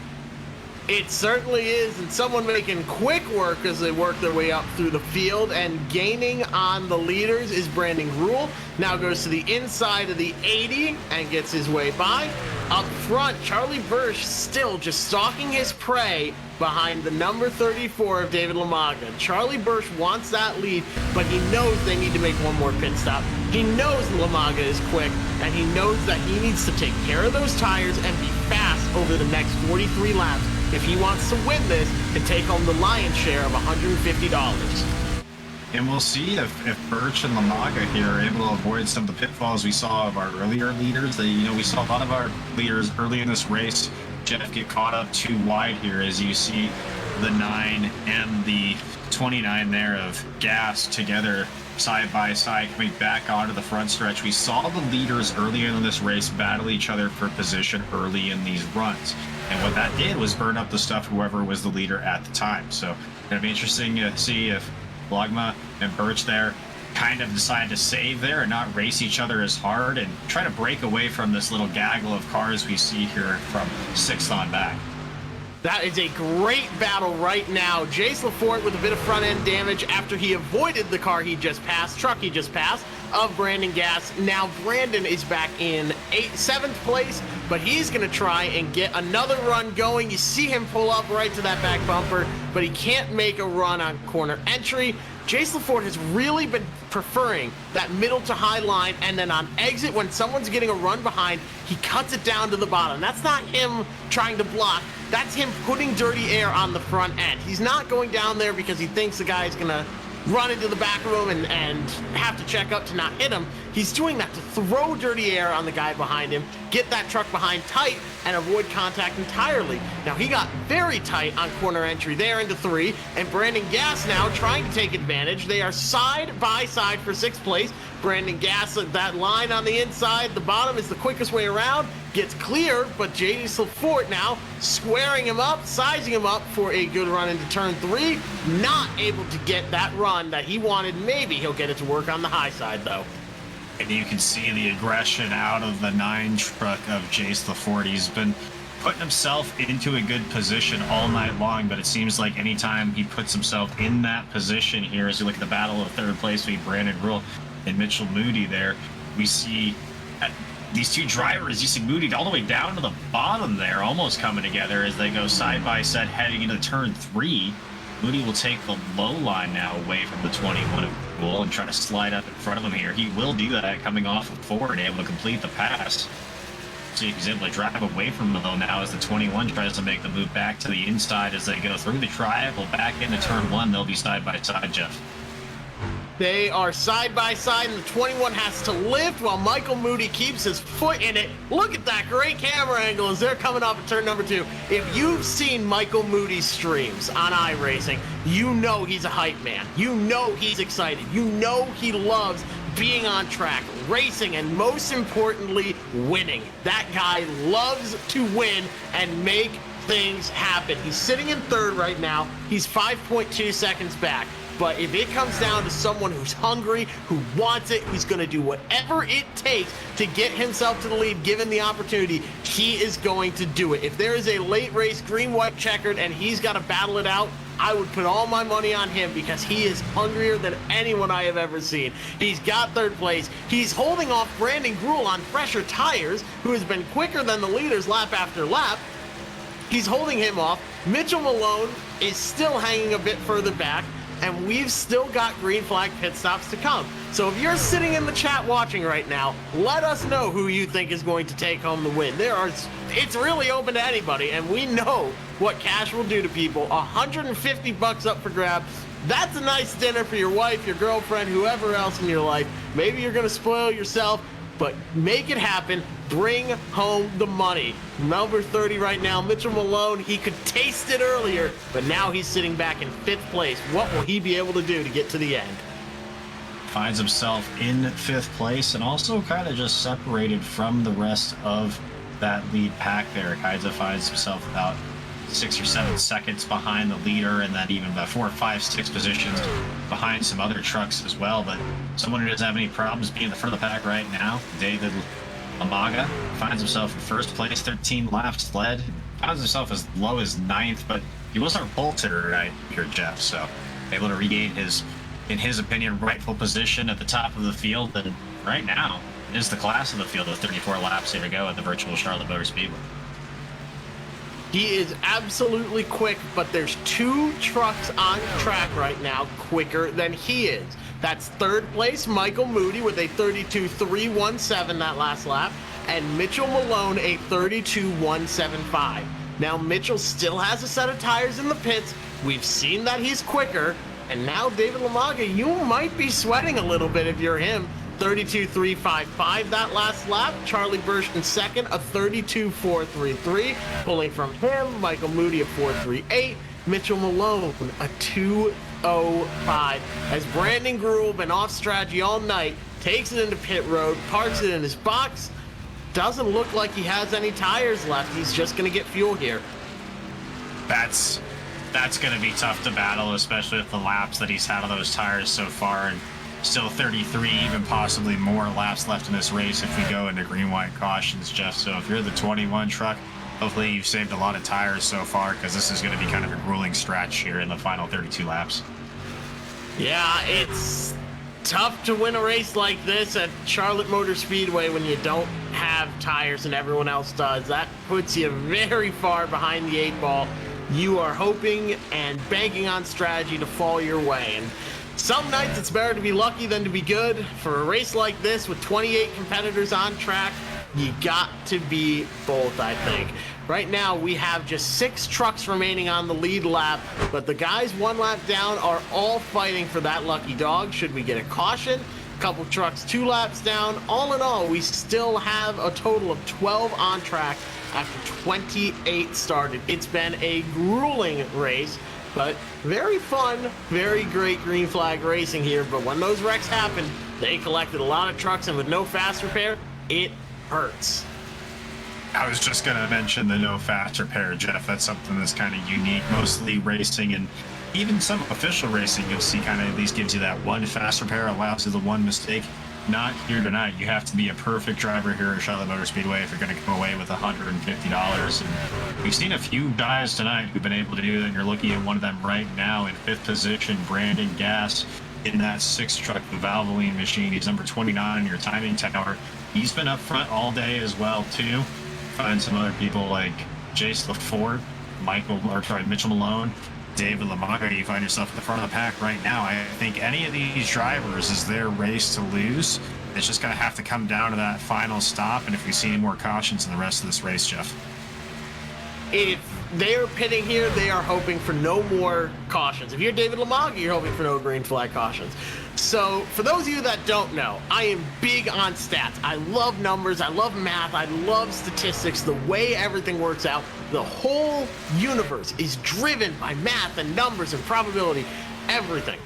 It certainly is, and someone making quick work as they work their way up through the field, and gaining on the leaders is Brandon Gruel. Now goes to the inside of the 80 and gets his way by. Up front, Charlie Birch still just stalking his prey behind the number 34 of David Lamaga. Charlie Birch wants that lead, but he knows they need to make one more pit stop. He knows Lamaga is quick, and he knows that he needs to take care of those tires and be fast over the next 43 laps if he wants to win this and take home the lion's share of $150. And we'll see if Birch and Lamaga here are able to avoid some of the pitfalls we saw of our earlier leaders. We saw a lot of our leaders early in this race, Jeff, get caught up too wide here as you see the 9 and the 29 there of Gas together side by side coming back onto the front stretch. We saw the leaders earlier in this race battle each other for position early in these runs. And what that did was burn up the stuff whoever was the leader at the time. So it's going to be interesting to see if Lagma and Birch there kind of decide to save there and not race each other as hard and try to break away from this little gaggle of cars we see here from 6th on back. That is a great battle right now. Jace LaForte with a bit of front end damage after he avoided the car he just passed, truck he just passed, of Brandon Gass. Now Brandon is back in 7th place, but he's going to try and get another run going. You see him pull up right to that back bumper, but he can't make a run on corner entry. Jace LaForte has really been preferring that middle to high line, and then on exit, when someone's getting a run behind, he cuts it down to the bottom. That's not him trying to block. That's him putting dirty air on the front end. He's not going down there because he thinks the guy's going to run into the back room and have to check up to not hit him. He's doing that to throw dirty air on the guy behind him, get that truck behind tight, and avoid contact entirely. Now, he got very tight on corner entry there into 3, and Brandon Gass now trying to take advantage. They are side by side for 6th place. Brandon Gass, that line on the inside, the bottom is the quickest way around, gets clear, but Jace LaForte now squaring him up, sizing him up for a good run into turn 3. Not able to get that run that he wanted. Maybe he'll get it to work on the high side, though. And you can see the aggression out of the 9 truck of Jace LaForte. He's been putting himself into a good position all night long, but it seems like anytime he puts himself in that position here, as you look at the battle of 3rd place between Brandon Rule and Mitchell Moody there, we see these 2 drivers, you see Moody all the way down to the bottom there, almost coming together as they go side by side heading into turn 3. Moody will take the low line now away from the 21 of Rule and try to slide up in front of him here. He will do that coming off of 4 and able to complete the pass. See if he's able to drive away from him though now as the 21 tries to make the move back to the inside as they go through the triangle back into turn 1. They'll be side by side, Jeff. They are side by side, and the 21 has to lift while Michael Moody keeps his foot in it. Look at that great camera angle as they're coming off at turn number 2. If you've seen Michael Moody's streams on iRacing, you know he's a hype man. You know he's excited. You know he loves being on track, racing, and most importantly, winning. That guy loves to win and make things happen. He's sitting in 3rd right now. He's 5.2 seconds back. But if it comes down to someone who's hungry, who wants it, who's going to do whatever it takes to get himself to the lead, given the opportunity, he is going to do it. If there is a late race, green, white, checkered, and he's got to battle it out, I would put all my money on him because he is hungrier than anyone I have ever seen. He's got 3rd place. He's holding off Brandon Gruel on fresher tires, who has been quicker than the leaders lap after lap. He's holding him off. Mitchell Malone is still hanging a bit further back. And we've still got green flag pit stops to come. So if you're sitting in the chat watching right now, let us know who you think is going to take home the win. It's really open to anybody, and we know what cash will do to people. $150 up for grabs. That's a nice dinner for your wife, your girlfriend, whoever else in your life. Maybe you're gonna spoil yourself, but make it happen. Bring home the money. Number 30 right now, Mitchell Malone. He could taste it earlier, but now he's sitting back in 5th place. What will he be able to do to get to the end? Finds himself in 5th place and also kind of just separated from the rest of that lead pack there. Kaiser finds himself about 6 or 7 seconds behind the leader, and then even about 4, 5, 6 positions behind some other trucks as well. But someone who doesn't have any problems being in the front of the pack right now, David Amaga, finds himself in 1st place, 13 laps led. Finds himself as low as 9th, but he was our pole sitter tonight here, Jeff, so able to regain his, in his opinion, rightful position at the top of the field, and right now is the class of the field with 34 laps here to go at the virtual Charlotte Motor Speedway. He is absolutely quick, but there's 2 trucks on track right now quicker than he is. That's 3rd place, Michael Moody with a 32.317 that last lap, and Mitchell Malone a 32.175. Now Mitchell still has a set of tires in the pits. We've seen that he's quicker, and now David Lamaga, you might be sweating a little bit if you're him. 32.355 that last lap. Charlie Bursch in 2nd, a 32.433. Pulling from him, Michael Moody a 4.38. Mitchell Malone a 2.05. As Brandon Gruel, been off strategy all night, takes it into pit road, parks it in his box. Doesn't look like he has any tires left. He's just going to get fuel here. That's going to be tough to battle, especially with the laps that he's had on those tires so far, and still 33, even possibly more laps left in this race if we go into green-white cautions, Jeff. So if you're the 21 truck, Hopefully you've saved a lot of tires so far, because this is going to be kind of a grueling stretch here in the final 32 laps. Yeah, it's tough to win a race like this at Charlotte Motor Speedway when you don't have tires and everyone else does. That puts you very far behind the 8 ball. You are hoping and banking on strategy to fall your way. And some nights it's better to be lucky than to be good. For a race like this with 28 competitors on track, you got to be both, I think. Right now, we have just 6 trucks remaining on the lead lap, but the guys 1 lap down are all fighting for that lucky dog. Should we get a caution? A couple trucks 2 laps down. All in all, we still have a total of 12 on track after 28 started. It's been a grueling race, but very fun, very great green flag racing here. But when those wrecks happened, they collected a lot of trucks, and with no fast repair, it hurts. I was just going to mention the no fast repair, Jeff. That's something that's kind of unique. Mostly racing and even some official racing, you'll see kind of at least gives you that 1 fast repair, allows you the 1 mistake. Not here tonight. You have to be a perfect driver here at Charlotte Motor Speedway if you're going to come away with $150. And we've seen a few guys tonight who've been able to do that, and you're looking at one of them right now in 5th position, Brandon Gass, in that 6 truck, the Valvoline machine. He's number 29 in your timing tower. He's been up front all day as well, too. Find some other people like Jace LaForte, Mitchell Malone, David Lamaga. You find yourself at the front of the pack right now. I think any of these drivers is their race to lose. It's just going to have to come down to that final stop, and if we see any more cautions in the rest of this race, Jeff. If they are pitting here, they are hoping for no more cautions. If you're David Lamaga, you're hoping for no green flag cautions. So, for those of you that don't know, I am big on stats. I love numbers, I love math, I love statistics, the way everything works out. The whole universe is driven by math and numbers and probability, everything.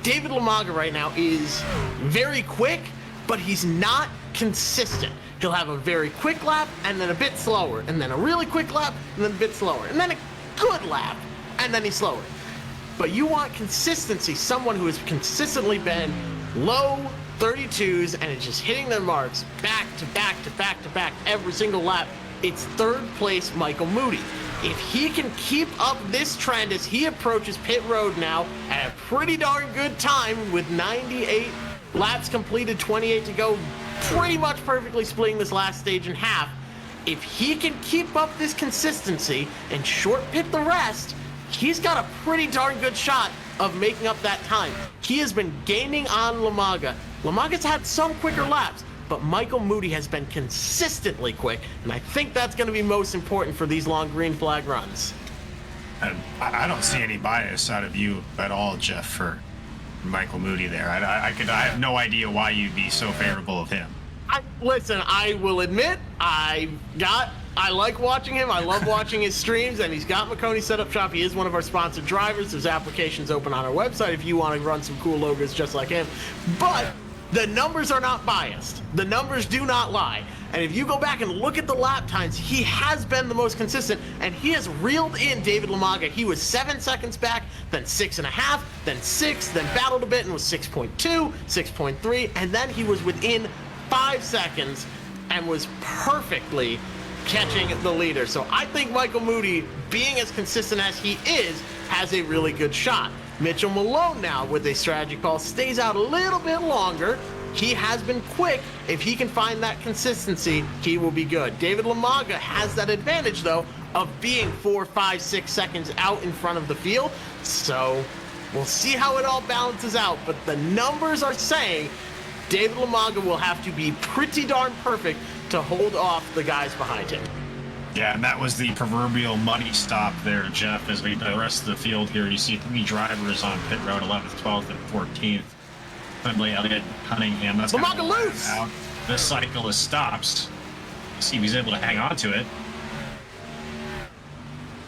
David Lamaga right now is very quick, but he's not consistent. He'll have a very quick lap and then a bit slower, and then a really quick lap and then a bit slower, and then a good lap, and then he's slower. But you want consistency, someone who has consistently been low 32s and is just hitting their marks back to back to back to back every single lap. It's 3rd place Michael Moody. If he can keep up this trend as he approaches pit road now at a pretty darn good time with 98 laps completed, 28 to go, pretty much perfectly splitting this last stage in half. If he can keep up this consistency and short pit the rest, he's got a pretty darn good shot of making up that time. He has been gaining on Lamaga. Lamaga's had some quicker laps, but Michael Moody has been consistently quick, and I think that's going to be most important for these long green flag runs. And I don't see any bias out of you at all, Jeff, for Michael Moody there. I have no idea why you'd be so favorable of him. Listen, I will admit, I like watching him. I love watching his streams, and he's got Maconi Setup Shop. He is one of our sponsored drivers. There's applications open on our website if you want to run some cool logos just like him. But the numbers are not biased. The numbers do not lie. And if you go back and look at the lap times, he has been the most consistent, and he has reeled in David Lamaga. He was 7 seconds back, then 6.5, then 6, then battled a bit and was 6.2, 6.3, and then he was within 5 seconds and was perfectly catching the leader. So I think Michael Moody, being as consistent as he is, has a really good shot. Mitchell Malone now with a strategy call stays out a little bit longer. He has been quick. If he can find that consistency, he will be good. David Lamaga has that advantage, though, of being 4, 5, 6 seconds out in front of the field. So we'll see how it all balances out. But the numbers are saying David Lamaga will have to be pretty darn perfect to hold off the guys behind him. Yeah, and that was the proverbial money stop there, Jeff, as we the rest of the field here. You see 3 drivers on pit road, 11th, 12th, and 14th. Finley, Elliott, Cunningham. That's Lamaga loose! Out. This cycle is stops. See if he's able to hang on to it.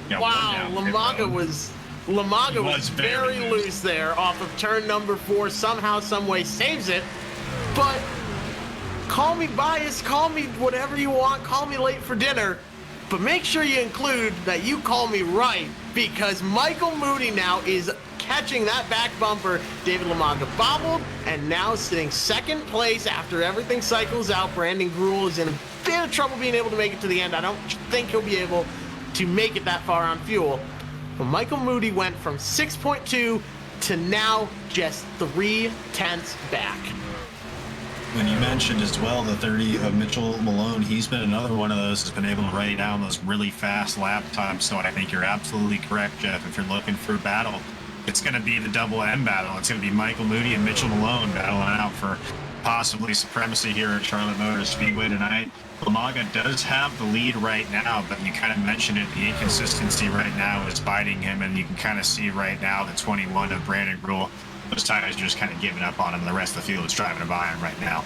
Yeah, wow, Lamaga was very loose there off of turn number 4. Somehow, some way saves it. But call me biased, call me whatever you want, call me late for dinner. But make sure you include that you call me right, because Michael Moody now is catching that back bumper. David Lamaga bobbled and now sitting 2nd place after everything cycles out. Brandon Gruel is in bit of trouble being able to make it to the end. I don't think he'll be able to make it that far on fuel. But Michael Moody went from 6.2 to now just 0.3 back. When you mentioned as well the 30 of Mitchell Malone, he's been another one of those that's been able to write down those really fast lap times. So I think you're absolutely correct, Jeff. If you're looking for a battle, it's going to be the double M battle. It's going to be Michael Moody and Mitchell Malone battling out for possibly supremacy here at Charlotte Motor Speedway tonight. Lamaga does have the lead right now, but you kind of mentioned it, the inconsistency right now is biting him, and you can kind of see right now the 21 of Brandon Gruhl, those tires are just kind of giving up on him, and the rest of the field is driving by him right now.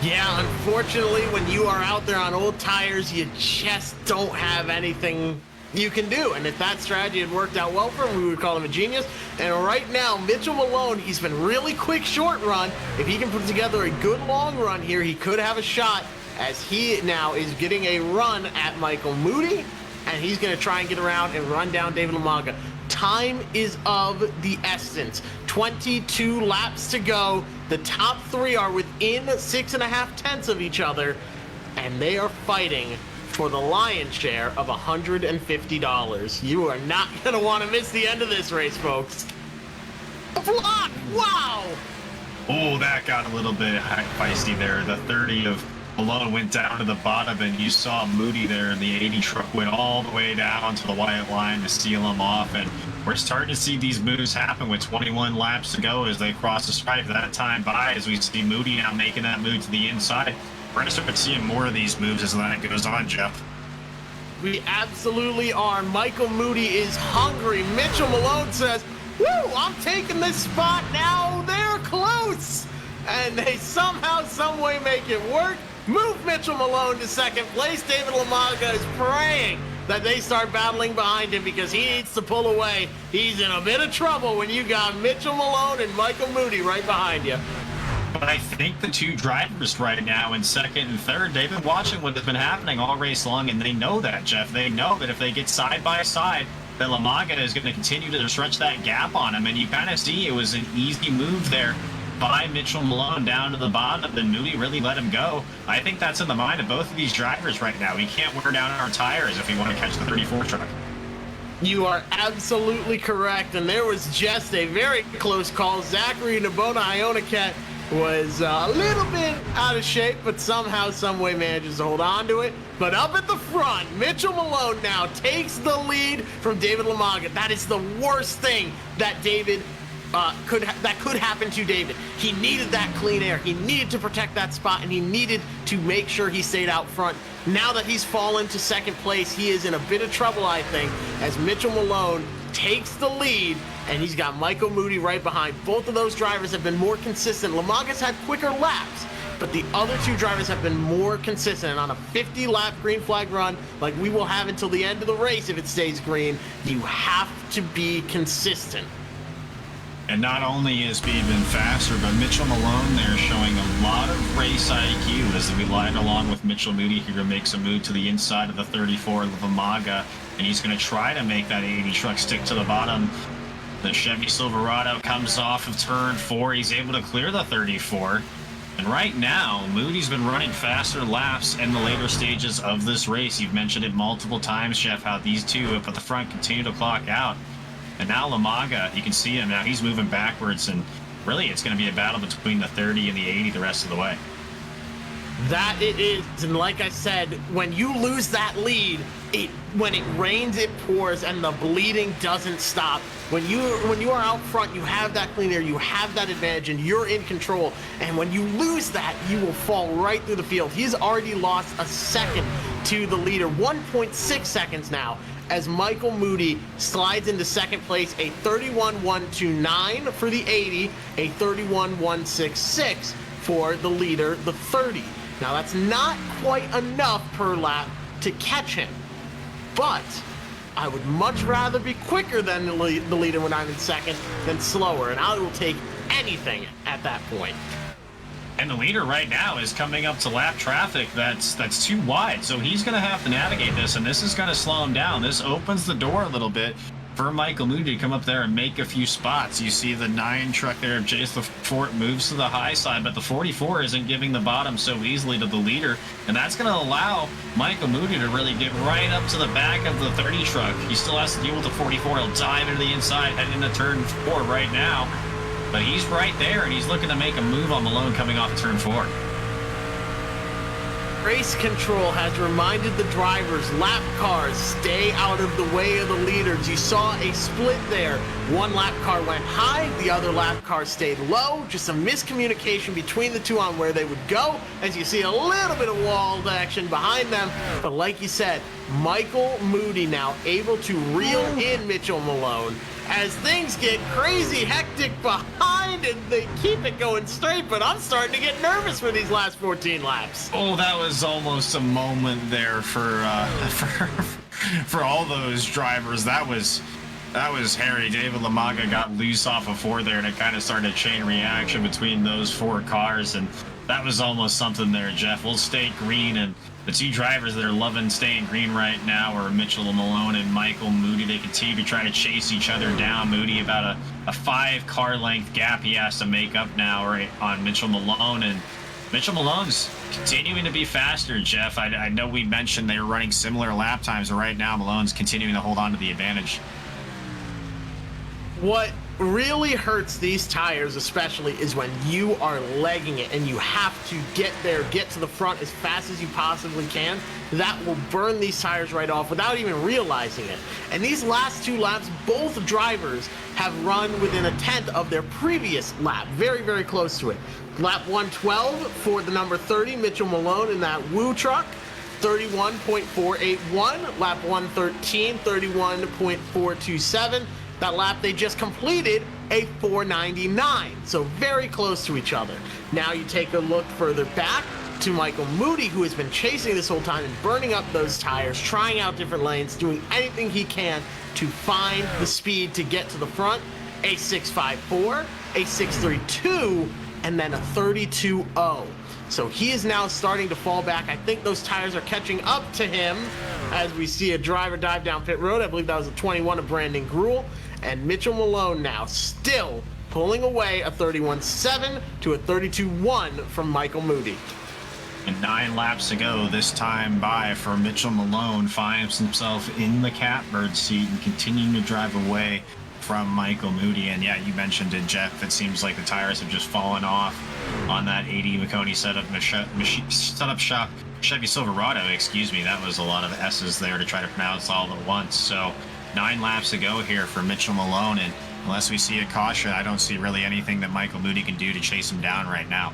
Yeah, unfortunately, when you are out there on old tires, you just don't have anything you can do. And if that strategy had worked out well for him, we would call him a genius. And right now, Mitchell Malone, he's been really quick short run. If he can put together a good long run here, he could have a shot, as he now is getting a run at Michael Moody, and he's going to try and get around and run down David Lamaga. Time is of the essence. 22 laps to go. The top three are within 6.5 tenths of each other, and they are fighting for the lion's share of $150. You are not going to want to miss the end of this race, folks. Block! Wow! Oh, that got a little bit feisty there. The 30 of Malone went down to the bottom, and you saw Moody there, and the 80 truck went all the way down to the white line to seal him off. And we're starting to see these moves happen with 21 laps to go as they cross the stripe. That time by, as we see Moody now making that move to the inside. We're going to start seeing more of these moves as that goes on, Jeff. We absolutely are. Michael Moody is hungry. Mitchell Malone says, woo, I'm taking this spot now. They're close. And they somehow, some way make it work. Move Mitchell Malone to second place. David Lamaga is praying that they start battling behind him because he needs to pull away. He's in a bit of trouble when you got Mitchell Malone and Michael Moody right behind you. But I think the two drivers right now in second and third, they've been watching what has been happening all race long, and they know that, Jeff. They know that if they get side by side, that Lamaga is going to continue to stretch that gap on him. And you kind of see it was an easy move there by Mitchell Malone down to the bottom, and Moody really let him go. I think that's in the mind of both of these drivers right now. We can't wear down our tires if we want to catch the 34 truck. You are absolutely correct, and there was just a very close call. Zachary Nabona Ionaket was a little bit out of shape, but somehow, some way manages to hold on to it. But up at the front, Mitchell Malone now takes the lead from David Lamaga. That is the worst thing that could happen to David. He needed that clean air. He needed to protect that spot, and he needed to make sure he stayed out front. Now that he's fallen to second place, he is in a bit of trouble, I think, as Mitchell Malone takes the lead, and he's got Michael Moody right behind. Both of those drivers have been more consistent. Lamaga's had quicker laps, but the other two drivers have been more consistent. And on a 50-lap green flag run, like we will have until the end of the race if it stays green, you have to be consistent. And not only has speed been faster, but Mitchell Malone there showing a lot of race IQ as we line along with Mitchell Moody here to make some move to the inside of the 34 Lamaga, and he's going to try to make that 80 truck stick to the bottom. The Chevy Silverado comes off of turn 4. He's able to clear the 34. And right now, Moody's been running faster laps in the later stages of this race. You've mentioned it multiple times, Jeff, how these two up at the front continue to clock out. And now Lamaga, you can see him now, he's moving backwards, and really it's going to be a battle between the 30 and the 80 the rest of the way. That it is, and like I said, when you lose that lead, when it rains, it pours, and the bleeding doesn't stop. When you are out front, you have that clean air, you have that advantage, and you're in control. And when you lose that, you will fall right through the field. He's already lost a second to the leader, 1.6 seconds now, as Michael Moody slides into second place, a 31.129 for the 80, a 31.166 for the leader, the 30. Now that's not quite enough per lap to catch him, but I would much rather be quicker than the leader when I'm in second than slower, and I will take anything at that point. And the leader right now is coming up to lap traffic that's too wide, so he's going to have to navigate this, and this is going to slow him down. This opens the door a little bit for Michael Moody to come up there and make a few spots. You see the 9 truck there of Jace LaForte moves to the high side, but the 44 isn't giving the bottom so easily to the leader, and that's going to allow Michael Moody to really get right up to the back of the 30 truck. He still has to deal with the 44. He'll dive into the inside, heading into turn 4 right now, but he's right there, and he's looking to make a move on Malone coming off of turn 4. Race control has reminded the drivers, lap cars, stay out of the way of the leaders. You saw a split there. One lap car went high, the other lap car stayed low. Just a miscommunication between the two on where they would go. As you see a little bit of walled action behind them. But like you said, Michael Moody now able to reel in Mitchell Malone. As things get crazy hectic behind and they keep it going straight, but I'm starting to get nervous for these last 14 laps. Oh, that was almost a moment there for all those drivers. That was hairy. David Lamaga got loose off of 4 there, and it kind of started a chain reaction between those 4 cars, and that was almost something there, Jeff. We'll stay green, and the 2 drivers that are loving staying green right now are Mitchell Malone and Michael Moody. They continue to try to chase each other down. Moody about a 5-car length gap he has to make up now right on Mitchell Malone, and Mitchell Malone's continuing to be faster, Jeff. I know we mentioned they were running similar lap times, but right now Malone's continuing to hold on to the advantage. What really hurts these tires especially is when you are legging it and you have to get to the front as fast as you possibly can. That will burn these tires right off without even realizing it. And these last 2 laps, both drivers have run within a tenth of their previous lap, very, very close to it. Lap 112 for the number 30, Mitchell Malone in that Woo truck, 31.481. Lap 113, 31.427. That lap they just completed, a 499. So very close to each other. Now you take a look further back to Michael Moody, who has been chasing this whole time and burning up those tires, trying out different lanes, doing anything he can to find the speed to get to the front. A 654, a 632, and then a 32.0. So he is now starting to fall back. I think those tires are catching up to him as we see a driver dive down pit road. I believe that was a 21 of Brandon Gruel. And Mitchell Malone now still pulling away a 31.7 to a 32.1 from Michael Moody. And 9 laps to go this time by for Mitchell Malone, finds himself in the catbird seat and continuing to drive away from Michael Moody. And yeah, you mentioned it, Jeff. It seems like the tires have just fallen off on that 80 Maconi setup shop Chevy Silverado. Excuse me, that was a lot of S's there to try to pronounce all at once. So 9 laps to go here for Mitchell Malone, and unless we see a caution, I don't see really anything that Michael Moody can do to chase him down right now.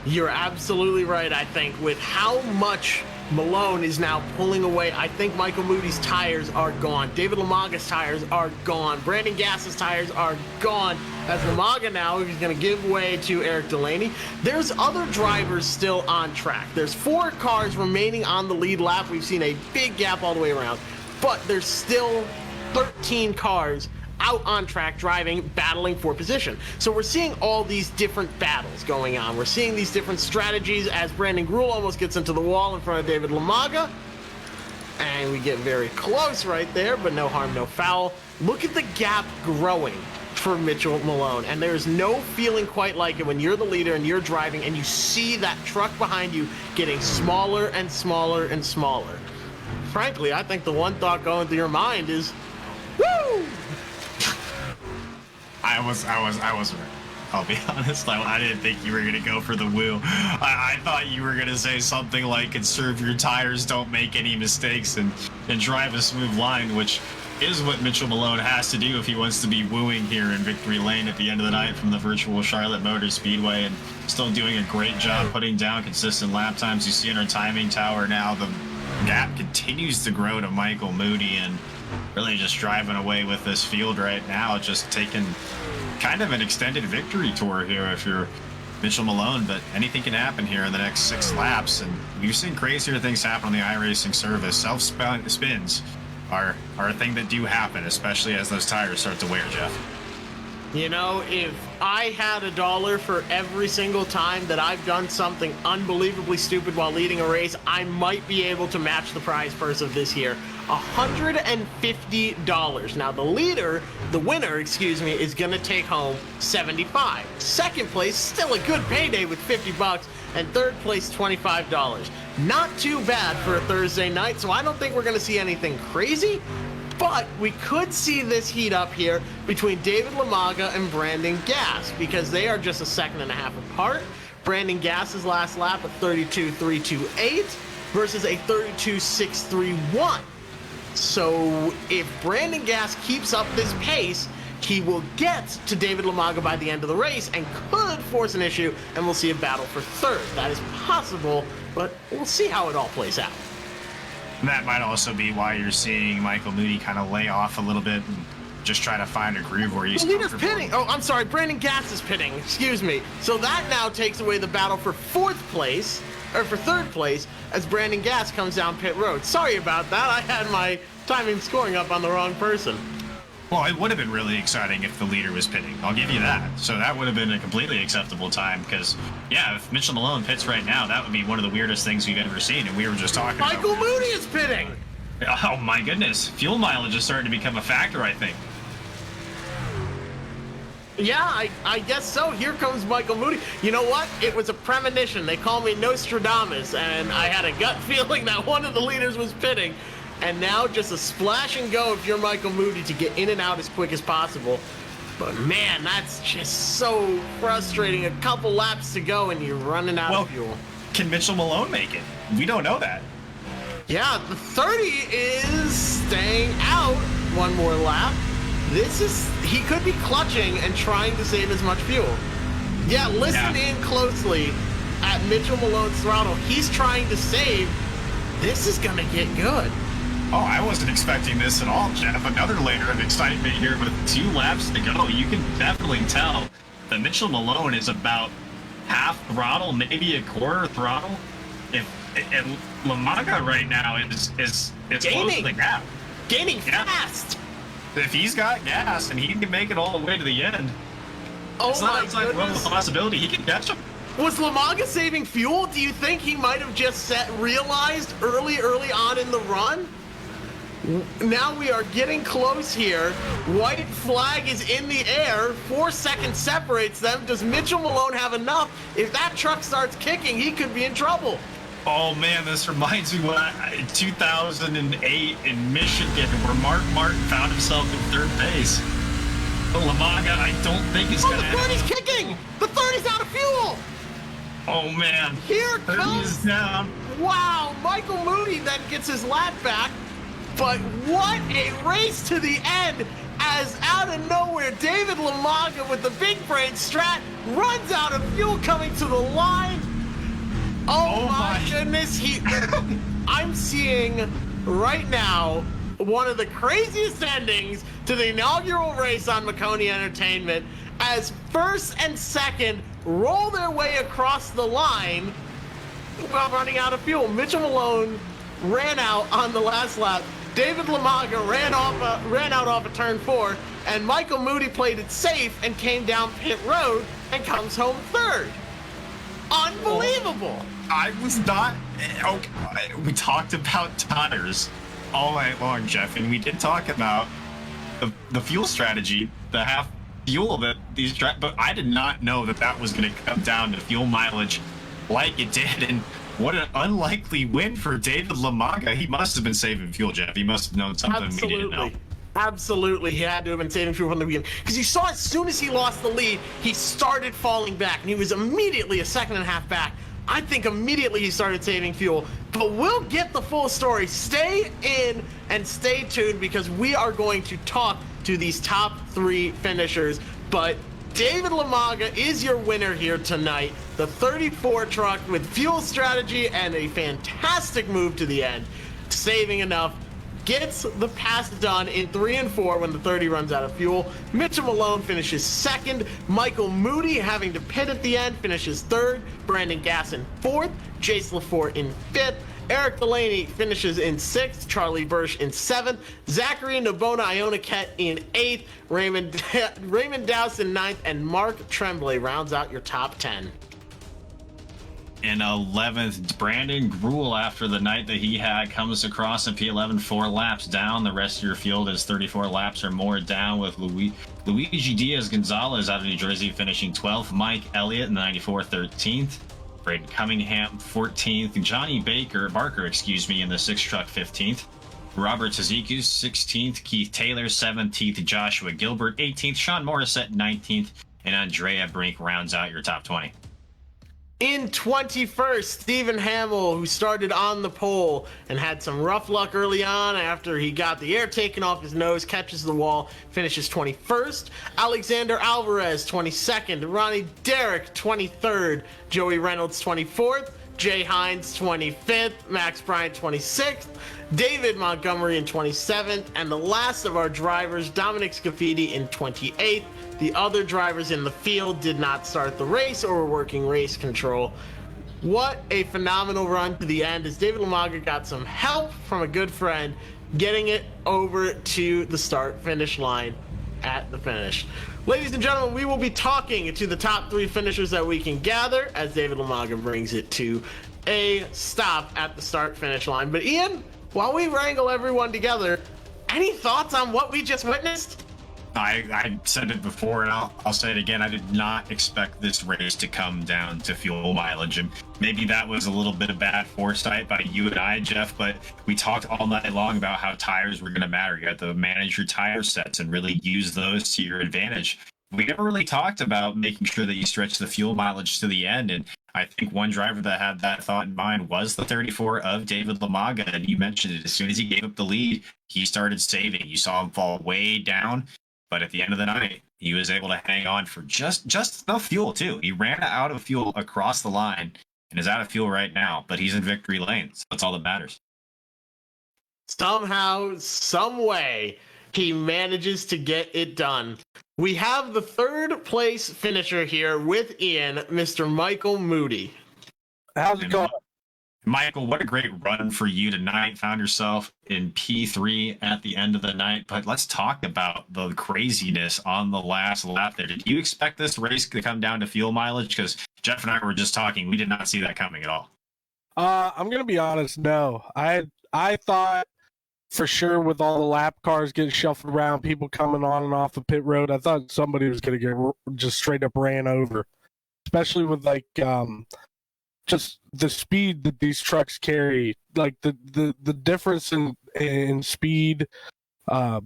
You're absolutely right. I think with how much Malone is now pulling away, I think Michael Moody's tires are gone. David Lamaga's tires are gone. Brandon Gass's tires are gone. As Lamaga now is going to give way to Eric Delaney. There's other drivers still on track. There's 4 cars remaining on the lead lap. We've seen a big gap all the way around. But there's still 13 cars out on track driving, battling for position. So we're seeing all these different battles going on. We're seeing these different strategies as Brandon Gruel almost gets into the wall in front of David Lamaga. And we get very close right there, but no harm, no foul. Look at the gap growing for Mitchell Malone. And there's no feeling quite like it when you're the leader and you're driving and you see that truck behind you getting smaller and smaller and smaller. Frankly, I think the one thought going through your mind is, woo! I was I'll be honest, I didn't think you were going to go for the woo. I thought you were going to say something like, conserve your tires, don't make any mistakes, and drive a smooth line, which is what Mitchell Malone has to do if he wants to be wooing here in victory lane at the end of the night from the virtual Charlotte Motor Speedway, and still doing a great job putting down consistent lap times. You see in our timing tower now, the gap continues to grow to Michael Moody, and really just driving away with this field right now, just taking kind of an extended victory tour here if you're Mitchell Malone, but anything can happen here in the next 6 laps, and we've seen crazier things happen on the iRacing service. Self-spins are a thing that do happen, especially as those tires start to wear, Jeff. You know, if I had $1 for every single time that I've done something unbelievably stupid while leading a race, I might be able to match the prize purse of this year. $150. Now the winner, is gonna take home 75. Second place, still a good payday with 50 bucks, and third place, $25. Not too bad for a Thursday night, so I don't think we're gonna see anything crazy. But we could see this heat up here between David Lamaga and Brandon Gass, because they are just a second and a half apart. Brandon Gass's last lap, a 32.328 versus a 32.631. So if Brandon Gass keeps up this pace, he will get to David Lamaga by the end of the race and could force an issue, and we'll see a battle for third. That is possible, but we'll see how it all plays out. And that might also be why you're seeing Michael Moody kind of lay off a little bit and just try to find a groove where he's The leader's comfortable. pitting. Oh, I'm sorry. Brandon Gass is pitting. Excuse me. So that now takes away the battle for third place, as Brandon Gass comes down pit road. Sorry about that. I had my timing scoring up on the wrong person. Well, it would have been really exciting if the leader was pitting. I'll give you that. So that would have been a completely acceptable time because, yeah, if Mitchell Malone pits right now, that would be one of the weirdest things we've ever seen. And we were just talking Michael about Moody is pitting. Oh, my goodness. Fuel mileage is starting to become a factor, I think. Yeah, I guess so. Here comes Michael Moody. You know what? It was a premonition. They call me Nostradamus, and I had a gut feeling that one of the leaders was pitting. And now just a splash and go if you're Michael Moody to get in and out as quick as possible. But man, that's just so frustrating. A couple laps to go and you're running out of fuel. Can Mitchell Malone make it? We don't know that. Yeah, the 30 is staying out one more lap. He could be clutching and trying to save as much fuel. Yeah, listen in closely at Mitchell Malone's throttle. He's trying to save. This is gonna get good. Oh, I wasn't expecting this at all, Jeff. Another layer of excitement here with 2 laps to go. You can definitely tell that Mitchell Malone is about half throttle, maybe a quarter throttle. And Lamaga right now is closing the gap. Gaining fast. If he's got gas and he can make it all the way to the end, it's not outside the realm of possibility. He can catch him. Was Lamaga saving fuel? Do you think he might have just realized early on in the run? Now we are getting close here. White flag is in the air. 4 seconds separates them. Does Mitchell Malone have enough? If that truck starts kicking, he could be in trouble. Oh man, this reminds me of 2008 in Michigan, where Mark Martin found himself in third base. Lamaga, I don't think is gonna. The 30's kicking. The 30's out of fuel. Oh man, Here comes. is down. Wow, Michael Moody then gets his lap back. But what a race to the end, as out of nowhere, David Lamaga with the big brain strat runs out of fuel coming to the line. Oh my goodness, I'm seeing right now one of the craziest endings to the inaugural race on Maconi Entertainment, as first and second roll their way across the line while running out of fuel. Mitchell Malone ran out on the last lap. David Lamaga ran out off of turn 4, and Michael Moody played it safe and came down pit road and comes home third. Unbelievable. I was not. Okay, we talked about tires all night long, Jeff, and we did talk about the fuel strategy, the half fuel that these but I did not know that was going to come down to fuel mileage like it did. And what an unlikely win for David Lamaga. He must have been saving fuel, Jeff. He must have known something we didn't know. Absolutely, he had to have been saving fuel from the beginning. Because you saw as soon as he lost the lead, he started falling back, and he was immediately a second and a half back. I think immediately he started saving fuel. But we'll get the full story. Stay in and stay tuned, because we are going to talk to these top 3 finishers. But David Lamaga is your winner here tonight. The 34 truck with fuel strategy and a fantastic move to the end, saving enough, gets the pass done in 3 and 4 when the 30 runs out of fuel. Mitchell Malone finishes second. Michael Moody, having to pit at the end, finishes third. Brandon Gass in 4th. Jace LaForte in 5th. Eric Delaney finishes in 6th, Charlie Bursch in 7th, Zachary Nabona Ionaket in 8th, Raymond Dowse in 9th, and Mark Tremblay rounds out your top 10. In 11th, Brandon Gruel, after the night that he had, comes across in P11, 4 laps down. The rest of your field is 34 laps or more down, with Luigi Diaz-Gonzalez out of New Jersey finishing 12th, Mike Elliott in 94, 13th, Braden Cunningham 14th, Johnny Barker, in the 6 truck 15th, Robert Tazikus 16th, Keith Taylor 17th, Joshua Gilbert 18th, Sean Morissette 19th, and Andrea Brink rounds out your top 20. In 21st, Stephen Hamill, who started on the pole and had some rough luck early on after he got the air taken off his nose, catches the wall, finishes 21st. Alexander Alvarez, 22nd. Ronnie Derrick, 23rd. Joey Reynolds, 24th. Jay Hines, 25th. Max Bryant, 26th. David Montgomery in 27th. And the last of our drivers, Dominic Scafidi in 28th. The other drivers in the field did not start the race or were working race control. What a phenomenal run to the end, as David Lamaga got some help from a good friend getting it over to the start-finish line at the finish. Ladies and gentlemen, we will be talking to the top 3 finishers that we can gather as David Lamaga brings it to a stop at the start-finish line. But Ian, while we wrangle everyone together, any thoughts on what we just witnessed? I said it before, and I'll say it again. I did not expect this race to come down to fuel mileage, and maybe that was a little bit of bad foresight by you and I, Jeff, but we talked all night long about how tires were going to matter. You had to manage your tire sets and really use those to your advantage. We never really talked about making sure that you stretch the fuel mileage to the end, and I think one driver that had that thought in mind was the 34 of David Lamaga, and you mentioned it. As soon as he gave up the lead, he started saving. You saw him fall way down. But at the end of the night, he was able to hang on for just enough fuel, too. He ran out of fuel across the line and is out of fuel right now, but he's in victory lane. So that's all that matters. Somehow, some way, he manages to get it done. We have the 3rd place finisher here with Ian, Mr. Michael Moody. How's it going? Michael, what a great run for you tonight. Found yourself in P3 at the end of the night. But let's talk about the craziness on the last lap there. Did you expect this race to come down to fuel mileage? Because Jeff and I were just talking. We did not see that coming at all. I'm going to be honest, no. I thought for sure with all the lap cars getting shuffled around, people coming on and off the pit road, I thought somebody was going to get just straight up ran over. Especially with just the speed that these trucks carry, like the difference in speed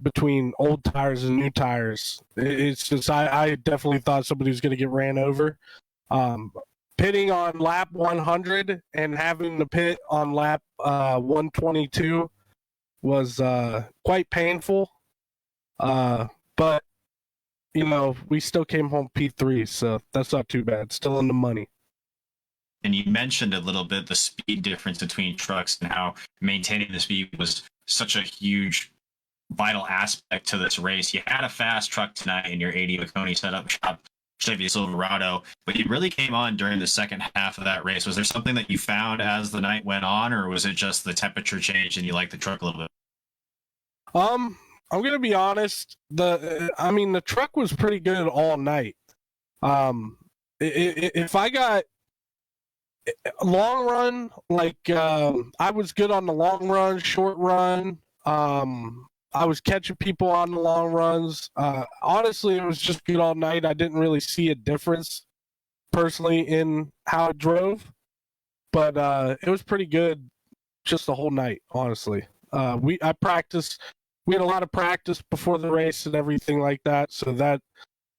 between old tires and new tires. It's just I definitely thought somebody was going to get ran over. Pitting on lap 100 and having to pit on lap 122 was quite painful. But we still came home P3, so that's not too bad. Still in the money. And you mentioned a little bit the speed difference between trucks and how maintaining the speed was such a huge, vital aspect to this race. You had a fast truck tonight in your 80 Maconi setup shop, Chevy Silverado, but you really came on during the second half of that race. Was there something that you found as the night went on, or was it just the temperature change and you liked the truck a little bit? I'm going to be honest. The truck was pretty good all night. If I got long run, I was good on the long run, short run. I was catching people on the long runs. Honestly, it was just good all night. I didn't really see a difference personally in how it drove, but it was pretty good just the whole night, honestly. I practiced. We had a lot of practice before the race and everything like that, so that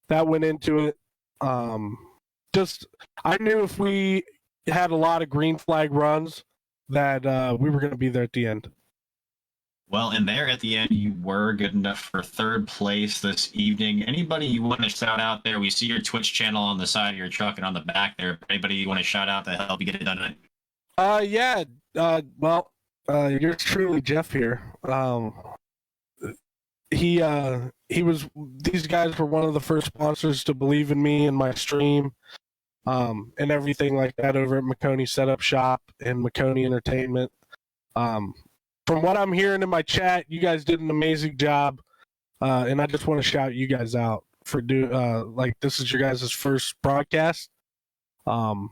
went into it. I knew if we had a lot of green flag runs that we were going to be there at the end. Well, and there at the end, you were good enough for 3rd place this evening. Anybody you want to shout out there? We see your Twitch channel on the side of your truck and on the back there. Anybody you want to shout out to help you get it done tonight? Yours truly, Jeff here. These guys were one of the first sponsors to believe in me and my stream, and everything like that over at Maconi Setup Shop and Maconi Entertainment. From what I'm hearing in my chat, you guys did an amazing job, and I just want to shout you guys out for this is your guys' first broadcast. An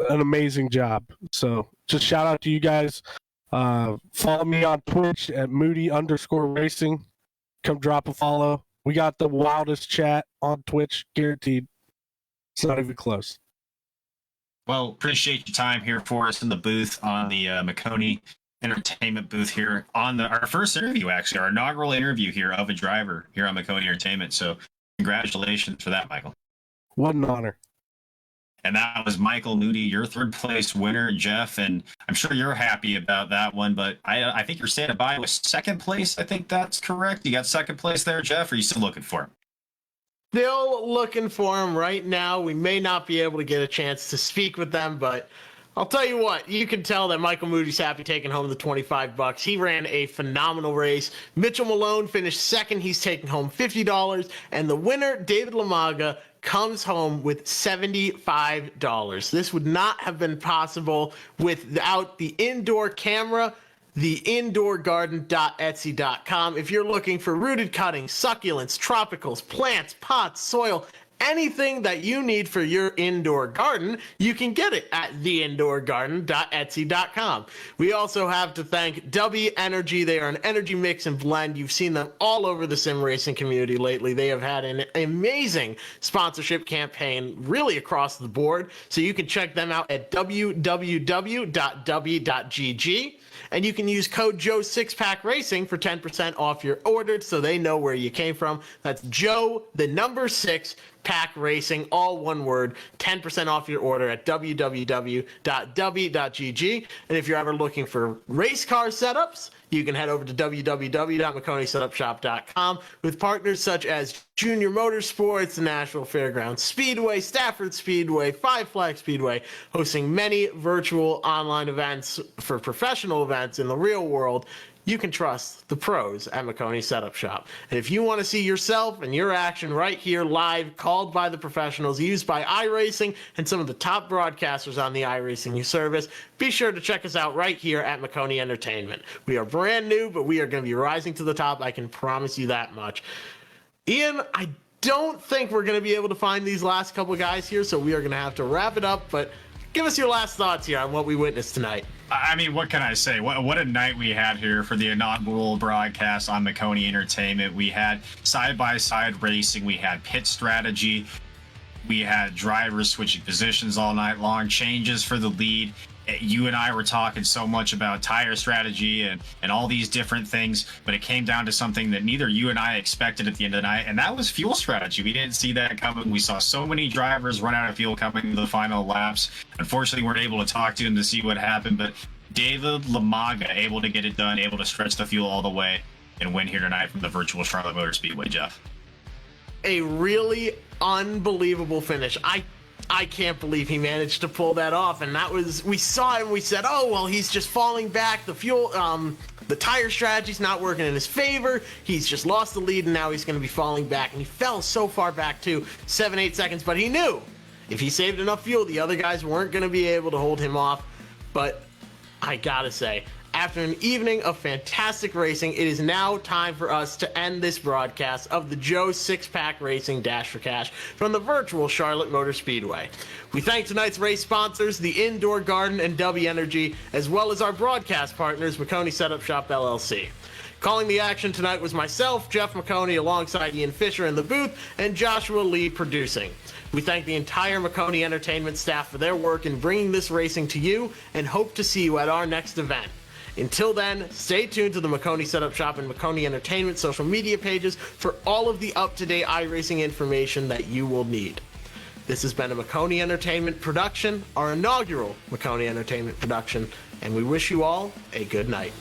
amazing job. So just shout out to you guys. Follow me on Twitch at Moody_Racing. Come drop a follow. We got the wildest chat on Twitch, guaranteed. It's not even close. Well, appreciate your time here for us in the booth on the Maconi Entertainment booth here on our first interview, actually, our inaugural interview here of a driver here on Maconi Entertainment. So congratulations for that, Michael. What an honor. And that was Michael Moody, your third place winner, Jeff. And I'm sure you're happy about that one, but I think you're standing by with second place. I think that's correct. You got second place there, Jeff, or are you still looking for him? Still looking for him right now. We may not be able to get a chance to speak with them, but I'll tell you what, you can tell that Michael Moody's happy taking home the $25. He ran a phenomenal race. Mitchell Malone finished second. He's taking home $50. And the winner, David Lamaga, comes home with $75. This would not have been possible without the indoor camera, the indoorgarden.etsy.com. If you're looking for rooted cuttings, succulents, tropicals, plants, pots, soil, anything that you need for your indoor garden, you can get it at theindoorgarden.etsy.com. We also have to thank W Energy. They are an energy mix and blend. You've seen them all over the sim racing community lately. They have had an amazing sponsorship campaign really across the board. So you can check them out at www.w.gg. And you can use code Joe Sixpack Racing for 10% off your order, so they know where you came from. That's Joe, the number 6, Pack Racing, all one word, 10% off your order at www.w.gg. And if you're ever looking for race car setups, you can head over to www.MaconiSetupShop.com with partners such as Junior Motorsports, the Nashville Fairgrounds Speedway, Stafford Speedway, Five Flag Speedway, hosting many virtual online events for professional events in the real world. You can trust the pros at Maconi Setup Shop. And if you want to see yourself and your action right here live, called by the professionals, used by iRacing and some of the top broadcasters on the iRacing service, be sure to check us out right here at Maconi Entertainment. We are brand new, but we are going to be rising to the top. I can promise you that much. Ian, I don't think we're going to be able to find these last couple of guys here, so we are going to have to wrap it up. But give us your last thoughts here on what we witnessed tonight. I mean, what can I say? What a night we had here for the inaugural broadcast on Maconi Entertainment. We had side-by-side racing. We had pit strategy. We had drivers switching positions all night long, changes for the lead. You and I were talking so much about tire strategy and all these different things, but it came down to something that neither you and I expected at the end of the night, and that was fuel strategy. We didn't see that coming. We saw so many drivers run out of fuel coming to the final laps. Unfortunately, we weren't able to talk to him to see what happened, but David Lamaga able to get it done, able to stretch the fuel all the way and win here tonight from the virtual Charlotte Motor Speedway, Jeff. A really unbelievable finish. I can't believe he managed to pull that off, and that was, we saw him, we said, oh, well, he's just falling back, the fuel, the tire strategy's not working in his favor, he's just lost the lead, and now he's going to be falling back, and he fell so far back too, 7-8 seconds, but he knew if he saved enough fuel, the other guys weren't going to be able to hold him off. But I gotta say, after an evening of fantastic racing, it is now time for us to end this broadcast of the Joe Sixpack Racing Dash for Cash from the virtual Charlotte Motor Speedway. We thank tonight's race sponsors, the Indoor Garden and W Energy, as well as our broadcast partners, Maconi Setup Shop LLC. Calling the action tonight was myself, Jeff Maconi, alongside Ian Fisher in the booth, and Joshua Lee producing. We thank the entire Maconi Entertainment staff for their work in bringing this racing to you, and hope to see you at our next event. Until then, stay tuned to the Maconi Setup Shop and Maconi Entertainment social media pages for all of the up-to-date iRacing information that you will need. This has been a Maconi Entertainment production, our inaugural Maconi Entertainment production, and we wish you all a good night.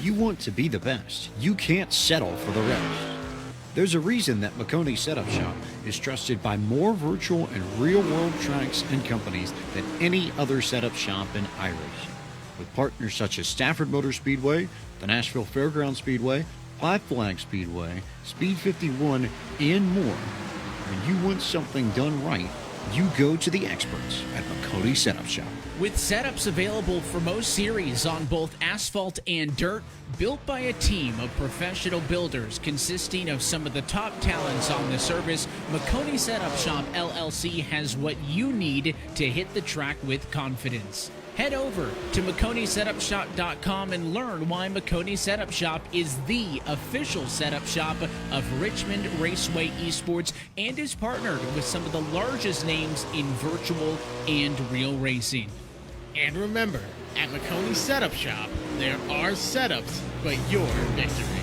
you want to be the best, you can't settle for the rest. There's a reason that Maconi Setup Shop is trusted by more virtual and real-world tracks and companies than any other setup shop in iRacing. With partners such as Stafford Motor Speedway, the Nashville Fairgrounds Speedway, Five Flag Speedway, Speed 51, and more. When you want something done right, you go to the experts at Maconi Setup Shop. With setups available for most series on both asphalt and dirt, built by a team of professional builders consisting of some of the top talents on the service, Maconi Setup Shop LLC has what you need to hit the track with confidence. Head over to MaconiSetupShop.com and learn why Maconi Setup Shop is the official setup shop of Richmond Raceway Esports and is partnered with some of the largest names in virtual and real racing. And remember, at Maconi Setup Shop, there are setups, but your victory.